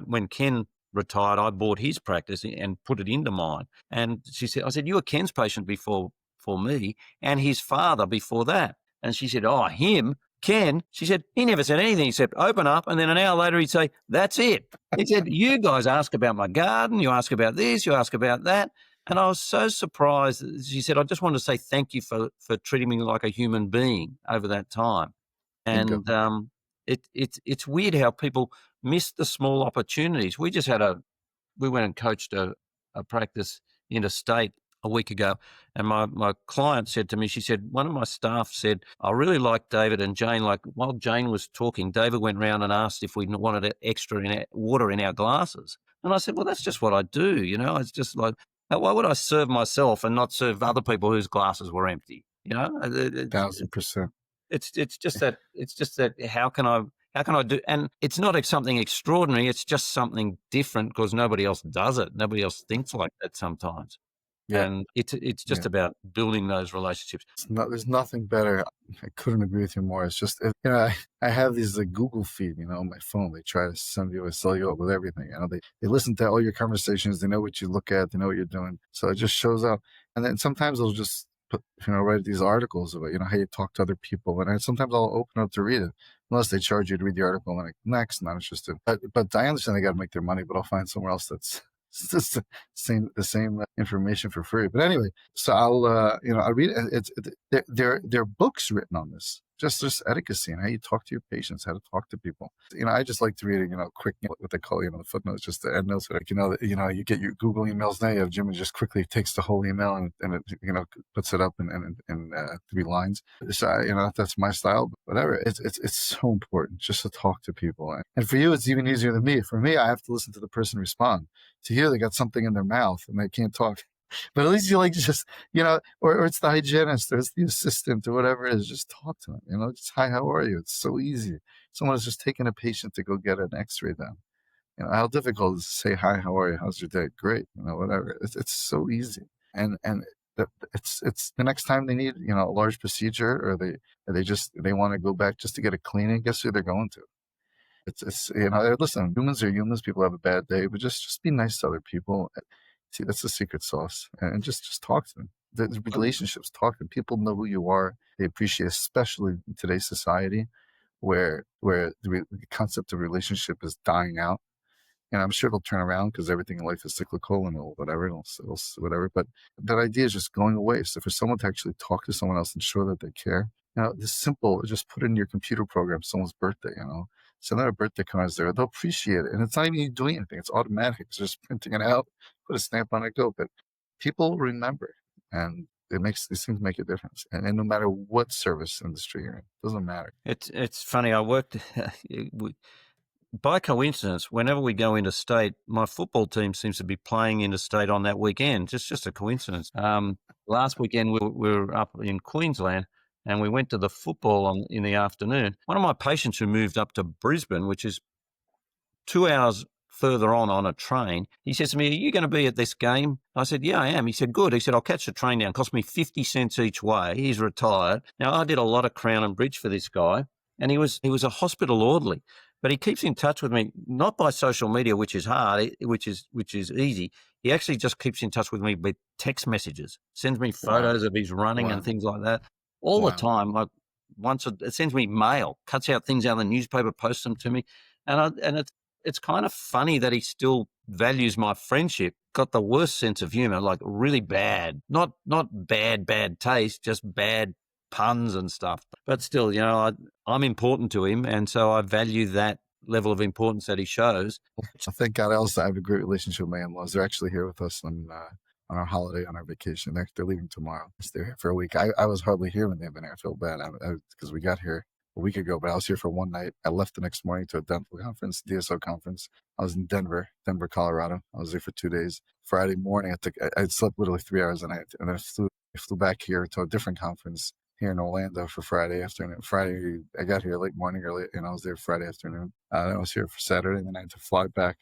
Speaker 2: when Ken retired, I bought his practice and put it into mine. And I said, "You were Ken's patient before for me, and his father before that." And she said, "Oh, him, Ken," she said, "he never said anything except open up." And then an hour later, he'd say, "That's it." He said, "You guys ask about my garden, you ask about this, you ask about that." And I was so surprised. She said, "I just wanted to say thank you for treating me like a human being over that time." And it's weird how people miss the small opportunities. We went and coached a practice interstate a week ago, and my client said to me, she said, one of my staff said, "I really like David and Jane. Like, while Jane was talking, David went round and asked if we wanted extra water in our glasses." And I said, "Well, that's just what I do. It's just like, why would I serve myself and not serve other people whose glasses were empty?
Speaker 3: 1,000%.
Speaker 2: It's just that how can I do, and it's not something extraordinary, it's just something different because nobody else does it. Nobody else thinks like that sometimes.
Speaker 3: Yeah.
Speaker 2: And it's just about building those relationships.
Speaker 3: There's nothing better. I couldn't agree with you more. It's just, I have these like Google feed, on my phone. They try to sell you up with everything. They listen to all your conversations. They know what you look at. They know what you're doing. So it just shows up. And then sometimes they'll just put, write these articles about, how you talk to other people. And sometimes I'll open up to read it, unless they charge you to read the article. And I'm like, next, not interested. But I understand they got to make their money, but I'll find somewhere else that's it's just the same information for free. But anyway, so I'll I read it. There are books written on this, just etiquette and how you talk to your patients, how to talk to people. I just like to read quick, what they call the footnotes, just the end notes. Like you get your Google emails now. You have Jimmy just quickly takes the whole email and it puts it up in 3 lines. So that's my style. But whatever, it's so important just to talk to people. And for you, it's even easier than me. For me, I have to listen to the person respond. To hear they got something in their mouth and they can't talk. But at least you just, or it's the hygienist or it's the assistant or whatever it is, just talk to them, just, "Hi, how are you?" It's so easy. Someone is just taking a patient to go get an x-ray done. How difficult is to say, "Hi, how are you? How's your day?" "Great." Whatever. It's so easy. And it's the next time they need, a large procedure, or they want to go back just to get a cleaning, guess who they're going to? It's listen, humans are humans. People have a bad day, but just be nice to other people. See, that's the secret sauce. And just talk to them. The relationships, talk to them. People know who you are. They appreciate, especially in today's society, where the concept of relationship is dying out. I'm sure it'll turn around because everything in life is cyclical and it'll whatever. But that idea is just going away. So for someone to actually talk to someone else and show that they care, this simple, just put in your computer program someone's birthday, send out a birthday cards there. They'll appreciate it. And it's not even you doing anything. It's automatic. It's just printing it out, put a stamp on it, go. But people remember, and these things make a difference. And no matter what service industry you're in, it doesn't matter.
Speaker 2: It's funny. I worked by coincidence. Whenever we go interstate, my football team seems to be playing interstate on that weekend. Just a coincidence. Last weekend we were up in Queensland, and we went to the football in the afternoon. One of my patients who moved up to Brisbane, which is 2 hours further on a train, he says to me, "Are you going to be at this game?" I said, "Yeah, I am." He said, "Good." He said, "I'll catch the train down. It cost me 50 cents each way." He's retired. Now, I did a lot of Crown and Bridge for this guy, and he was a hospital orderly, but he keeps in touch with me, not by social media, which is hard, which is easy. He actually just keeps in touch with me with text messages, sends me photos of his running and things like that all the time. Like it sends me mail, cuts out things out of the newspaper, posts them to me. And it's kind of funny that he still values my friendship. Got the worst sense of humor, like really bad, not bad taste, just bad puns and stuff. But still, I'm important to him, and so I value that level of importance that he shows.
Speaker 3: Thank God else I have a great relationship with my in-laws. They're actually here with us on our holiday, on our vacation. They're leaving tomorrow. They're here for a week. I was hardly here when they've been here. I feel bad because we got here a week ago, but I was here for one night. I left the next morning to a dental conference, DSO conference. I was in Denver, Colorado. I was there for 2 days. Friday morning, I slept literally 3 hours a night, and then I flew back here to a different conference here in Orlando for Friday afternoon. Friday, I got here late morning and I was there Friday afternoon. Then I was here for Saturday, and then I had to fly back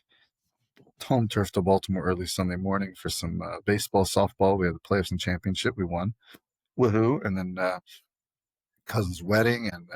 Speaker 3: home turf to Baltimore early Sunday morning for some baseball, softball. We had the playoffs and championship. We won. Woohoo. And then cousin's wedding, and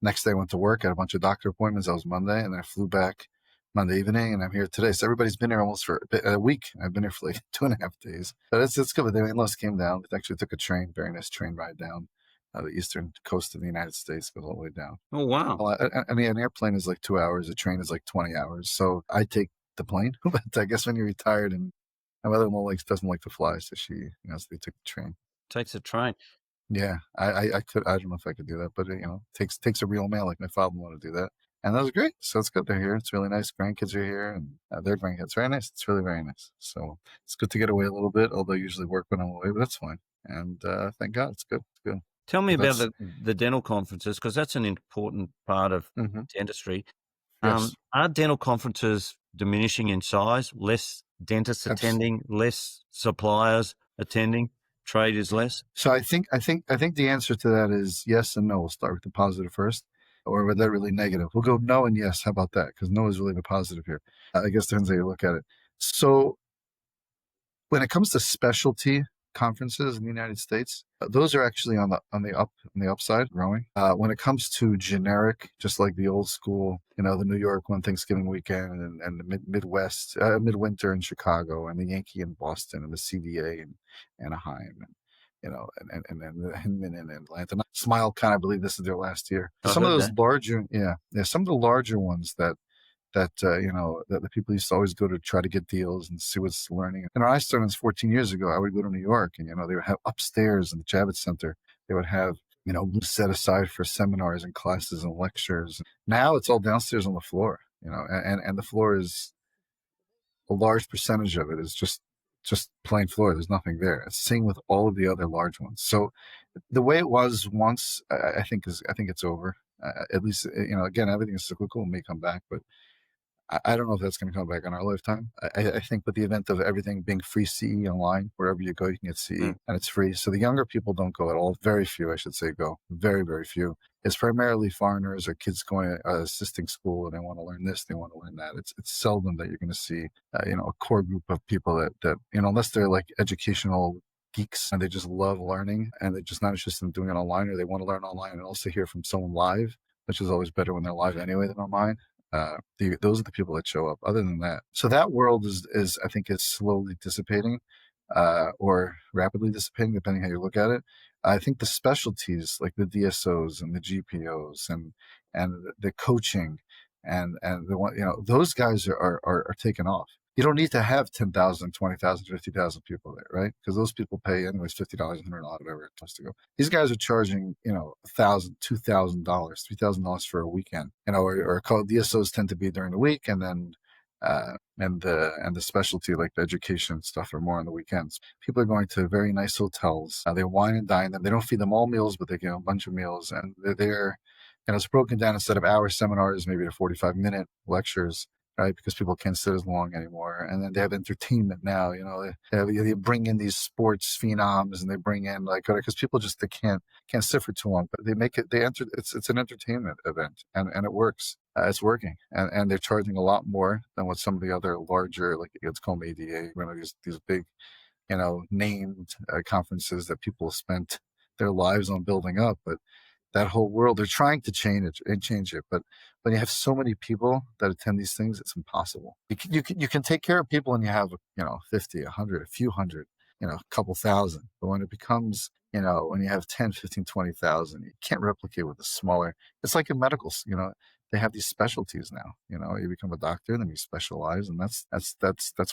Speaker 3: next day I went to work, had a bunch of doctor appointments. That was Monday, and then I flew back Monday evening, and I'm here today. So everybody's been here almost for a week. I've been here for like 2.5 days, but it's good. The in-laws came down. It actually took a very nice train ride down the eastern coast of the United States, goes all the way down.
Speaker 2: Oh, wow.
Speaker 3: Well, I mean, an airplane is like 2 hours. A train is like 20 hours. So I take the plane, but I guess when you're retired, and my mother-in-law doesn't like to fly, so so they took the train.
Speaker 2: Takes a train.
Speaker 3: Yeah, I could. I don't know if I could do that, but takes a real man like my father-in-law to do that, and that was great. So it's good they're here. It's really nice. Grandkids are here, and their grandkids. Very nice. It's really very nice. So it's good to get away a little bit. Although I usually work when I'm away, but that's fine. And thank God, it's good. It's good.
Speaker 2: Tell me about the dental conferences, because that's an important part of dentistry.
Speaker 3: Yes.
Speaker 2: Are dental conferences diminishing in size? Less dentists attending, less suppliers attending, trade is less?
Speaker 3: So I think the answer to that is yes and no. We'll start with the positive first, or with that really negative. We'll go no and yes. How about that? Because no is really the positive here. I guess depends how you look at it. So when it comes to specialty conferences in the United States, those are actually on the upside, growing. When it comes to generic, just like the old school, the New York one, Thanksgiving weekend, and the Midwest, midwinter in Chicago, and the Yankee in Boston, and the CDA in Anaheim, and then the Hinman in Atlanta. SmileCon, I believe this is their last year. Some of those larger, some of the larger ones that the people used to always go to try to get deals and see what's learning. And when I started 14 years ago, I would go to New York, and, they would have upstairs in the Javits Center, they would have, set aside for seminars and classes and lectures. Now it's all downstairs on the floor, and the floor is a large percentage of it is just plain floor. There's nothing there. It's the same with all of the other large ones. So the way it was once, I think it's over. At least, again, everything is cyclical and may come back, but I don't know if that's going to come back in our lifetime. I think with the event of everything being free CE online, wherever you go, you can get CE and it's free. So the younger people don't go at all. Very few, I should say, go. Very, very few. It's primarily foreigners or kids going to assisting school, and they want to learn this, they want to learn that. It's seldom that you're going to see, a core group of people that unless they're like educational geeks and they just love learning and they're just not interested in doing it online, or they want to learn online and also hear from someone live, which is always better when they're live anyway than online. Those are the people that show up. Other than that, so that world is I think, is slowly dissipating, or rapidly dissipating, depending how you look at it. I think the specialties like the DSOs and the GPOs and the coaching and the one, those guys are taken off. You don't need to have 10,000, 20,000, 50,000 people there, right? Because those people pay anyways $50, $100, whatever it costs to go. These guys are charging, $1,000, $2,000, $3,000 for a weekend, or called DSOs tend to be during the week, and then and the specialty, like the education stuff, are more on the weekends. People are going to very nice hotels. They wine and dine them. They don't feed them all meals, but they get a bunch of meals, and they're there. And it's broken down instead of hour seminars, maybe to 45-minute lectures, right? Because people can't sit as long anymore. And then they have entertainment now. They bring in these sports phenoms, and they bring in because people just they can't sit for too long. But they make it. It's an entertainment event, and it works. It's working, and they're charging a lot more than what some of the other larger, like it's called ADA, these big, named conferences that people spent their lives on building up. But that whole world, they're trying to change it. But when you have so many people that attend these things, it's impossible. You can take care of people, and you have 50, 100, a few hundred, a couple thousand. But when it becomes when you have 10, 15, 20,000, you can't replicate with a smaller. It's like in medical, they have these specialties now. You become a doctor, and then you specialize, and that's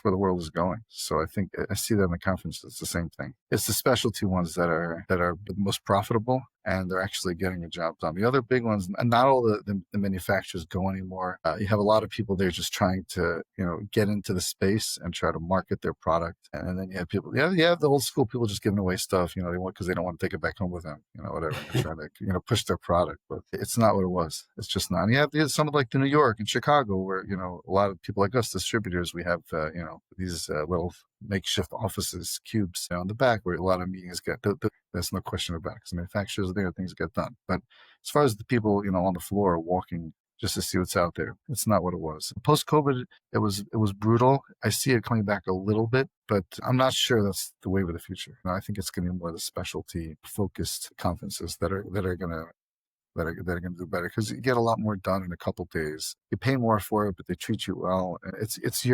Speaker 3: where the world is going. So I think I see that in the conferences. It's the same thing. It's the specialty ones that are the most profitable, and they're actually getting the job done. The other big ones, and not all the manufacturers go anymore. You have a lot of people there just trying to get into the space and try to market their product, and then you have people. You have the old school people just giving away stuff. They want because they don't want to take it back home with them. Whatever. They're trying to push their product, but it's not what it was. It's just not. And you have some of like New York and Chicago, where a lot of people like us, distributors, we have these little makeshift offices, cubes on the back where a lot of meetings get. There's no question about it, because manufacturers are there, things get done. But as far as the people on the floor walking just to see what's out there, it's not what it was. Post-COVID, it was brutal. I see it coming back a little bit, but I'm not sure that's the way of the future. I think it's going to be more the specialty focused conferences that are going to do better, because you get a lot more done in a couple days. You pay more for it, but they treat you well. It's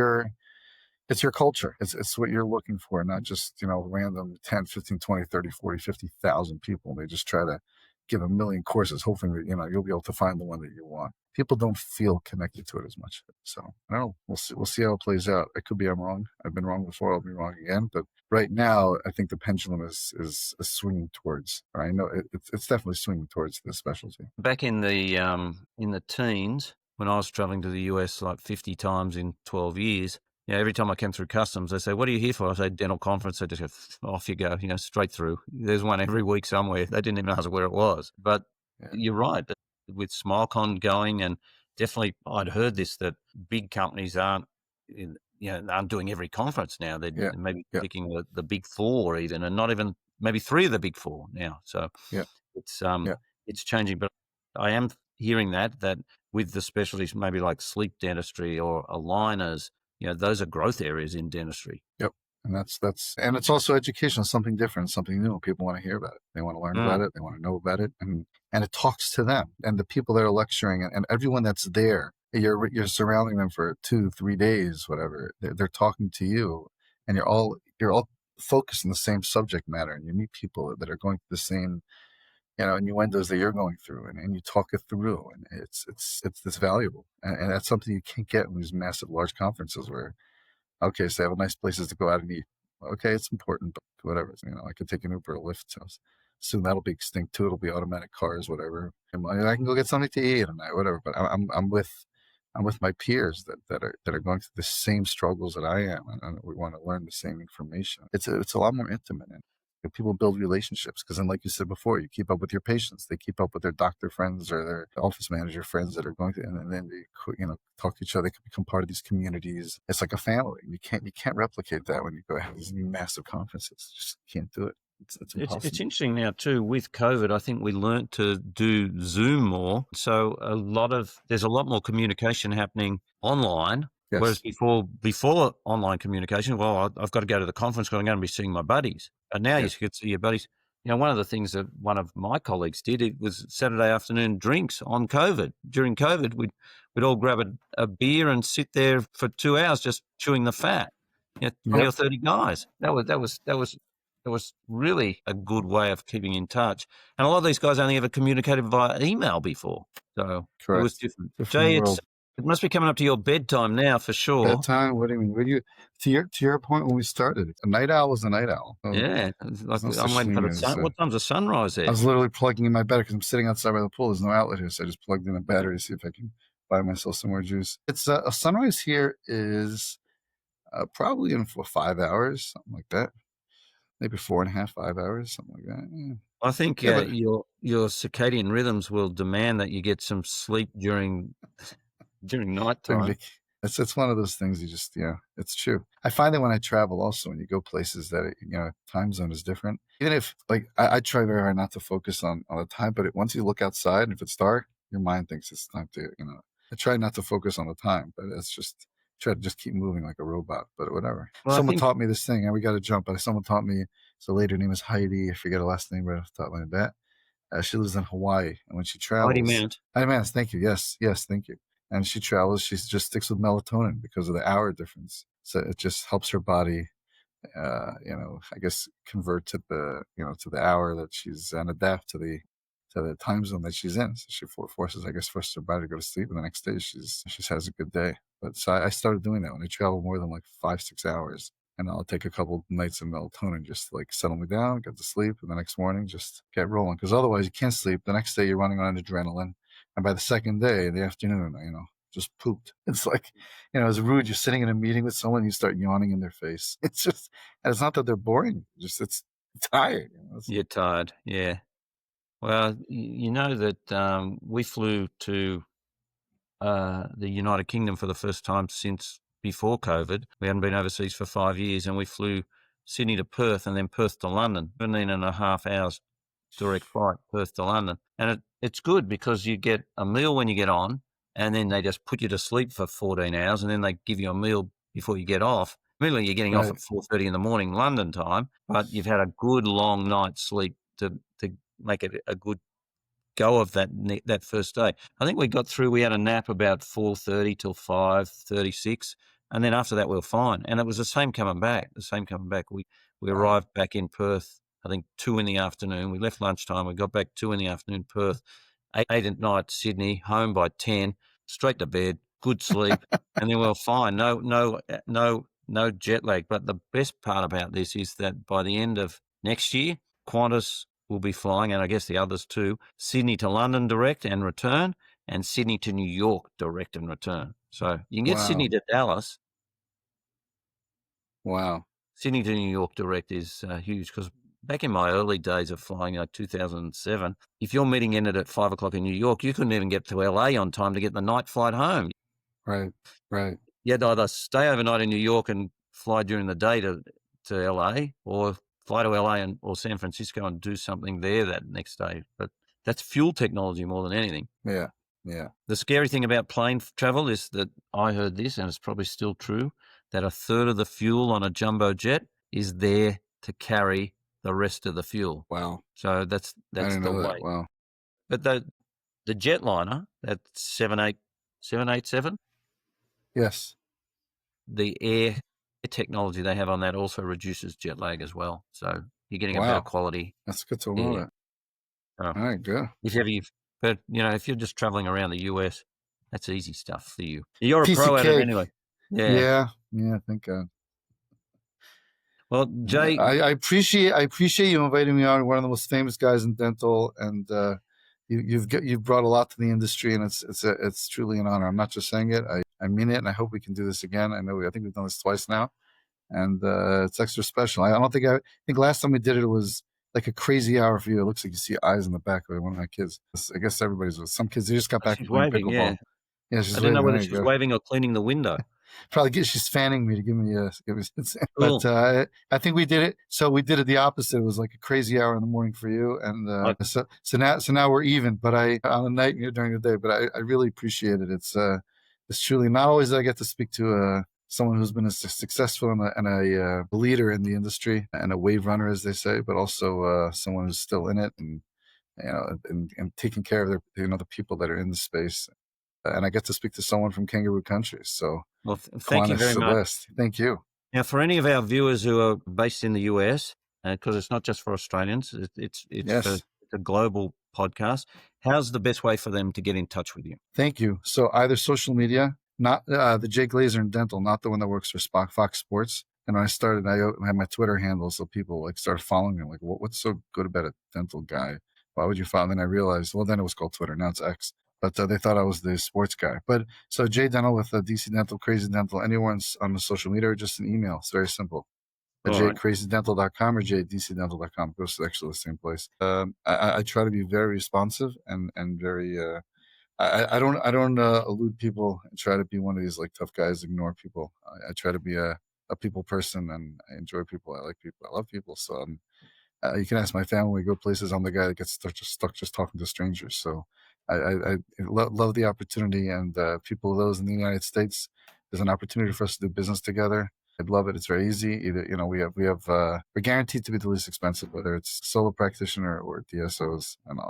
Speaker 3: your culture. It's what you're looking for, not just, random 10, 15, 20, 30, 40, 50,000 people. They just try to give a million courses, hoping that, you'll be able to find the one that you want. People don't feel connected to it as much. So I don't know. We'll see how it plays out. It could be I'm wrong. I've been wrong before. I'll be wrong again. But right now, I think the pendulum is swinging towards, or I know it's definitely swinging towards the specialty.
Speaker 2: Back in the teens, when I was traveling to the US like 50 times in 12 years, every time I came through customs, they say, "What are you here for?" I say, "Dental conference." They just go, "Off you go," straight through. There's one every week somewhere. They didn't even ask where it was. But You're right. With SmileCon going, and definitely I'd heard this, that big companies aren't doing every conference now. They're maybe picking the big four even, and not even maybe three of the big four now. So it's changing. But I am hearing that with the specialties, maybe like sleep dentistry or aligners, those are growth areas in dentistry.
Speaker 3: Yep. And and it's also education, something different, something new. People want to hear about it. They want to learn about it. They want to know about it. And it talks to them, and the people that are lecturing, and everyone that's there. You're surrounding them for 2-3 days, whatever. They're talking to you, and you're all focused on the same subject matter. And you meet people that are going through the same, innuendos that you're going through, and you talk it through, and it's valuable. And that's something you can't get in these massive, large conferences where, okay, so they have nice places to go out and eat. Okay, it's important, but whatever. I could take an Uber or Lyft. So soon that'll be extinct too. It'll be automatic cars, whatever. And I can go get something to eat and whatever. But I'm with my peers that are going through the same struggles that I am, and we want to learn the same information. It's a lot more intimate, and people build relationships, because then, like you said before, you keep up with your patients. They keep up with their doctor friends or their office manager friends that are going through, and then they talk to each other. They can become part of these communities. It's like a family. You can't replicate that when you go have these massive conferences. You just can't do it. It's impossible.
Speaker 2: It's interesting now too, with COVID. I think we learnt to do Zoom more, so there's a lot more communication happening online. Yes. Whereas before online communication, well, I've got to go to the conference because I'm going to be seeing my buddies. And now you can see your buddies. One of the things that one of my colleagues did, it was Saturday afternoon drinks on COVID. During COVID, we'd all grab a beer and sit there for 2 hours just chewing the fat. 20 or 30 guys. That was really a good way of keeping in touch. And a lot of these guys only ever communicated via email before. So Correct. It was different. Jay, It must be coming up to your bedtime now for sure.
Speaker 3: Bedtime? What do you mean? To your point when we started, a night owl is a night owl. So
Speaker 2: yeah. Like, I'm waiting for the sun. What time's the sunrise there?
Speaker 3: I was literally plugging in my battery because I'm sitting outside by the pool. There's no outlet here. So I just plugged in a battery to see if I can buy myself some more juice. It's a sunrise here is probably in 5 hours, something like that. Maybe 4.5, 5 hours, something like that. Yeah.
Speaker 2: I think your circadian rhythms will demand that you get some sleep during nighttime.
Speaker 3: It's one of those things you just, it's true. I find that when I travel also, when you go places that, time zone is different. Even if, like, I try very hard not to focus on the time, but once you look outside and if it's dark, your mind thinks it's time to, I try not to focus on the time, but it's just, try to just keep moving like a robot, but whatever. Well, someone taught me this thing, and we got to jump, but someone taught me, so lady, her name is Heidi. I forget her last name right off the top of my head. She lives in Hawaii, and when she travels... Heidi Mant, thank you. Yes, thank you. And she travels, she just sticks with melatonin because of the hour difference. So it just helps her body, I guess, convert to the hour that she's and adapt to the time zone that she's in. So she forces her body to go to sleep, and the next day she has a good day. But so I started doing that when I travel more than like 5-6 hours. And I'll take a couple nights of melatonin just to like settle me down, get to sleep, and the next morning just get rolling. Because otherwise you can't sleep. The next day you're running on adrenaline. And by the second day in the afternoon, just pooped. It's like, it's rude. You're sitting in a meeting with someone, you start yawning in their face. It's just, and it's not that they're boring. It's tired.
Speaker 2: You're tired. Yeah. Well, you know that we flew to the United Kingdom for the first time since before COVID. We hadn't been overseas for 5 years, and we flew Sydney to Perth and then Perth to London, 17.5 hours direct flight, Perth to London. And it's good because you get a meal when you get on, and then they just put you to sleep for 14 hours, and then they give you a meal before you get off. Immediately you're getting off at 4:30 in the morning London time, but you've had a good long night's sleep to make it a good go of that first day. I think we had a nap about 4:30 till 5:36, and then after that we were fine. And it was the same coming back. We arrived back in Perth, I think 2 in the afternoon. We left lunchtime. We got back 2 in the afternoon, Perth, 8 at night, Sydney, home by 10, straight to bed, good sleep, and then we were fine. No jet lag. But the best part about this is that by the end of next year, Qantas will be flying, and I guess the others too, Sydney to London direct and return, and Sydney to New York direct and return. So you can get Sydney to Dallas.
Speaker 3: Wow.
Speaker 2: Sydney to New York direct is huge, because back in my early days of flying, like 2007, if your meeting ended at 5 o'clock in New York, you couldn't even get to LA on time to get the night flight home.
Speaker 3: Right.
Speaker 2: You had to either stay overnight in New York and fly during the day to LA, or fly to LA or San Francisco and do something there that next day. But that's fuel technology more than anything.
Speaker 3: Yeah.
Speaker 2: The scary thing about plane travel is that I heard this, and it's probably still true, that a third of the fuel on a jumbo jet is there to carry the rest of the fuel.
Speaker 3: Wow.
Speaker 2: So that's
Speaker 3: I didn't
Speaker 2: the
Speaker 3: know
Speaker 2: way.
Speaker 3: that. Wow.
Speaker 2: But the jetliner, that 787,
Speaker 3: yes,
Speaker 2: the air technology they have on that also reduces jet lag as well. So you're getting a better quality.
Speaker 3: That's good to know that. All right, good.
Speaker 2: But if you're just traveling around the US, that's easy stuff for you. You're a pro at it anyway.
Speaker 3: Yeah. Thank God.
Speaker 2: Well, Jay,
Speaker 3: I appreciate you inviting me on. One of the most famous guys in dental, and you've brought a lot to the industry, and it's truly an honor. I'm not just saying it; I mean it, and I hope we can do this again. I think we've done this twice now, and it's extra special. I think last time we did it was like a crazy hour for you. It looks like you see eyes in the back of one of my kids. I guess everybody's with some kids. They just got back from playing pickleball. Yeah, she's
Speaker 2: I didn't know whether she's waving or cleaning the window.
Speaker 3: Probably she's fanning me to give me cool. But I think we did it. So we did it the opposite. It was like a crazy hour in the morning for you, and so now we're even. But on the night during the day. But I really appreciate it. It's truly not always that I get to speak to someone who's been a successful and a leader in the industry and a wave runner, as they say, but also someone who's still in it and and taking care of their the people that are in the space. And I get to speak to someone from kangaroo country. So,
Speaker 2: well, thank you very much.
Speaker 3: Thank you.
Speaker 2: Now, for any of our viewers who are based in the US, because it's not just for Australians, it's a global podcast. How's the best way for them to get in touch with you?
Speaker 3: Thank you. So either social media, not the Jay Glazer in dental, not the one that works for Fox Sports. And when I started, I had my Twitter handle, so people like started following me. Like, what's so good about a dental guy? Why would you follow? And then I realized, well, then it was called Twitter. Now it's X. But they thought I was the sports guy. But so Jay Dental with DC Dental, Crazy Dental, anyone's on the social media or just an email. It's very simple. JayCrazyDental.com or JDCDental.com. Goes to actually the same place. I try to be very responsive and very. I don't elude people and try to be one of these like tough guys, ignore people. I try to be a people person, and I enjoy people. I like people. I love people. So you can ask my family. We go places. I'm the guy that gets stuck just talking to strangers. So I love the opportunity, and people of those in the United States. There's an opportunity for us to do business together. I'd love it. It's very easy. Either we're guaranteed to be the least expensive, whether it's solo practitioner or DSOs. And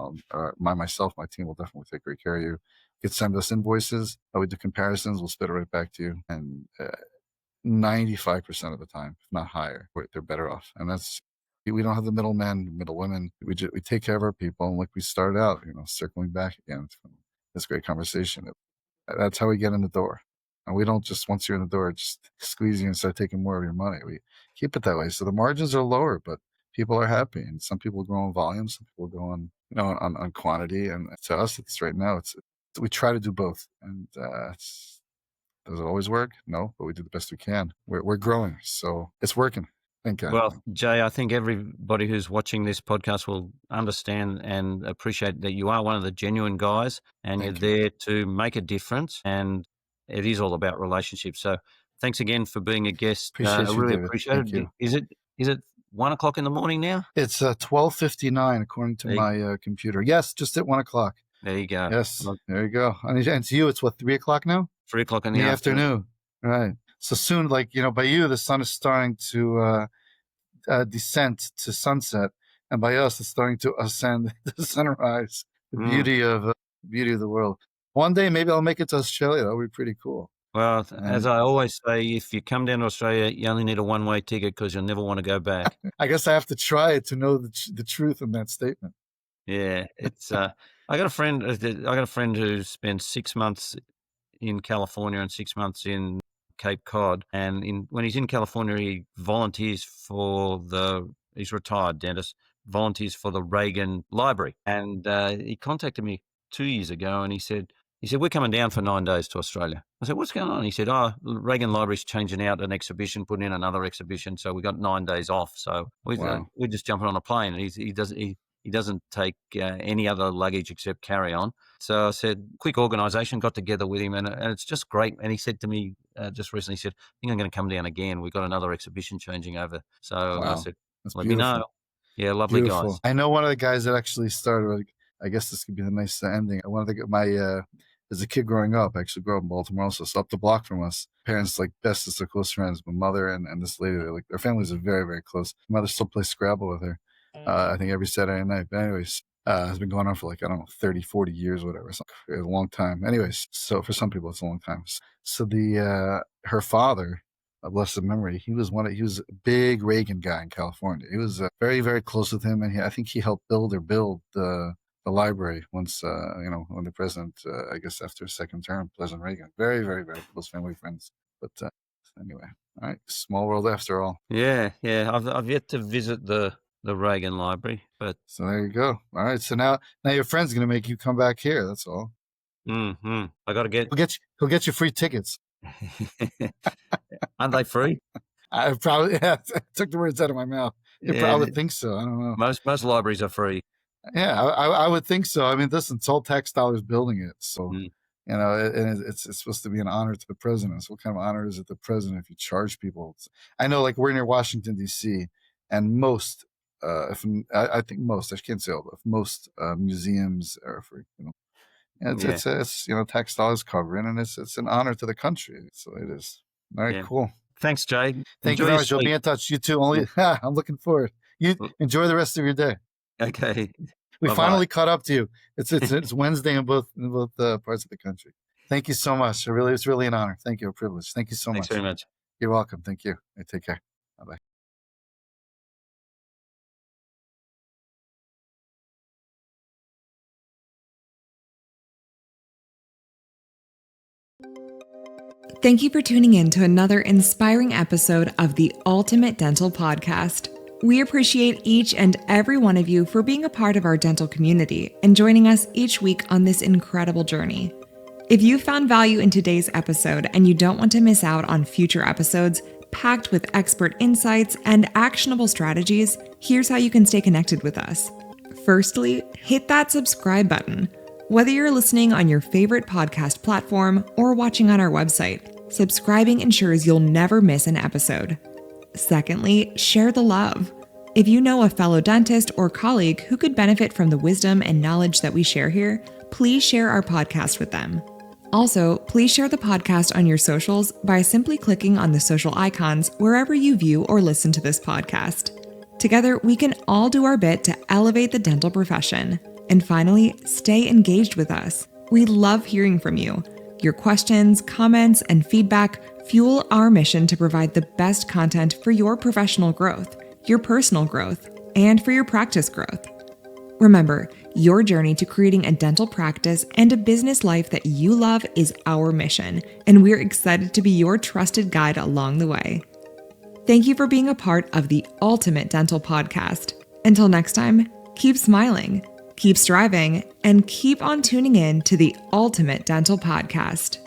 Speaker 3: my team will definitely take great care of you. You can send us invoices. We do comparisons. We'll spit it right back to you. And 95% of the time, if not higher, they're better off. And that's, we don't have the middlemen, middle women. We take care of our people. And like we started out, circling back again from this great conversation. That's how we get in the door. And we don't just, once you're in the door, just squeeze you and start taking more of your money. We keep it that way. So the margins are lower, but people are happy. And some people go on volume, some people go on, on quantity. And to us, it's right now, we try to do both. And does it always work? No, but we do the best we can. We're growing. So it's working. Thank God.
Speaker 2: Well, Jay, I think everybody who's watching this podcast will understand and appreciate that you are one of the genuine guys, and you're there to make a difference. And it is all about relationships. So thanks again for being a guest. I really appreciate it.
Speaker 3: You.
Speaker 2: Is it 1 o'clock in the morning now?
Speaker 3: It's 12:59 according to my computer. Yes, just at 1 o'clock.
Speaker 2: There you go.
Speaker 3: Yes, there you go. And to you, it's what, 3 o'clock now?
Speaker 2: 3 o'clock in the
Speaker 3: afternoon. Right. So soon, by you, the sun is starting to descend to sunset, and by us, it's starting to ascend to sunrise. The beauty of the world. One day, maybe I'll make it to Australia. That would be pretty cool.
Speaker 2: Well, as I always say, if you come down to Australia, you only need a one-way ticket because you'll never want to go back.
Speaker 3: I guess I have to try it to know the truth in that statement.
Speaker 2: Yeah, it's. I got a friend who spent 6 months in California and 6 months in Cape Cod, and when he's in California, he volunteers he's retired dentist, volunteers for the Reagan Library, and he contacted me 2 years ago, and he said, we're coming down for 9 days to Australia. I said, what's going on? He said, Reagan Library's changing out an exhibition, putting in another exhibition, so we got 9 days off. So we're just jumping on a plane, and he doesn't take any other luggage except carry-on. So I said, quick organisation, got together with him, and it's just great. And he said to me just recently, he said, I think I'm going to come down again. We've got another exhibition changing over. So I said, let me know. Yeah, lovely guys.
Speaker 3: I know one of the guys that actually started, I guess this could be the nice ending. As a kid growing up, I actually grew up in Baltimore also, so up the block from us. Parents, bestest of close friends. My mother and this lady, their families are very, very close. My mother still plays Scrabble with her. I think every Saturday night. But anyways, it's been going on for 30, 40 years, whatever. It's a long time. Anyways, so for some people, it's a long time. So her father, bless his memory, he was a big Reagan guy in California. He was very, very close with him, and I think he helped build the library once, when the president, I guess after his second term, President Reagan. Very, very, very close family friends. But anyway, all right, small world after all.
Speaker 2: Yeah. I've yet to visit the Reagan Library, but
Speaker 3: so there you go. All right, so now your friend's going to make you come back here. That's all.
Speaker 2: Mm-hmm. I got to
Speaker 3: he'll get you free tickets.
Speaker 2: Aren't they free?
Speaker 3: I probably took the words out of my mouth. I would think so. I don't know.
Speaker 2: Most libraries are free.
Speaker 3: Yeah, I would think so. I mean, listen, it's all tax dollars building it. So, and it's supposed to be an honor to the president. So what kind of honor is it to the president if you charge people? I know, we're near Washington, D.C., and most, I think most, I can't say all, but most museums are free. It's tax dollars covering, and it's an honor to the country. So it is. All right, cool.
Speaker 2: Thanks, Jay.
Speaker 3: Thank you very much. I'll be in touch. You too. I'm looking forward. You enjoy the rest of your day.
Speaker 2: Okay.
Speaker 3: We finally caught up to you. It's Wednesday in both parts of the country. Thank you so much. It's really an honor. Thank you. A privilege. Thank you so much.
Speaker 2: Thanks very much.
Speaker 3: You're welcome. Thank you. Take care. Bye-bye.
Speaker 1: Thank you for tuning in to another inspiring episode of the Ultimate Dental Podcast. We appreciate each and every one of you for being a part of our dental community and joining us each week on this incredible journey. If you found value in today's episode and you don't want to miss out on future episodes packed with expert insights and actionable strategies, here's how you can stay connected with us. Firstly, hit that subscribe button. Whether you're listening on your favorite podcast platform or watching on our website, subscribing ensures you'll never miss an episode. Secondly, share the love. If you know a fellow dentist or colleague who could benefit from the wisdom and knowledge that we share here, please share our podcast with them. Also, please share the podcast on your socials by simply clicking on the social icons wherever you view or listen to this podcast. Together, we can all do our bit to elevate the dental profession. And finally, stay engaged with us. We love hearing from you. Your questions, comments, and feedback fuel our mission to provide the best content for your professional growth, your personal growth, and for your practice growth. Remember, your journey to creating a dental practice and a business life that you love is our mission, and we're excited to be your trusted guide along the way. Thank you for being a part of the Ultimate Dental Podcast. Until next time, keep smiling, keep striving, and keep on tuning in to the Ultimate Dental Podcast.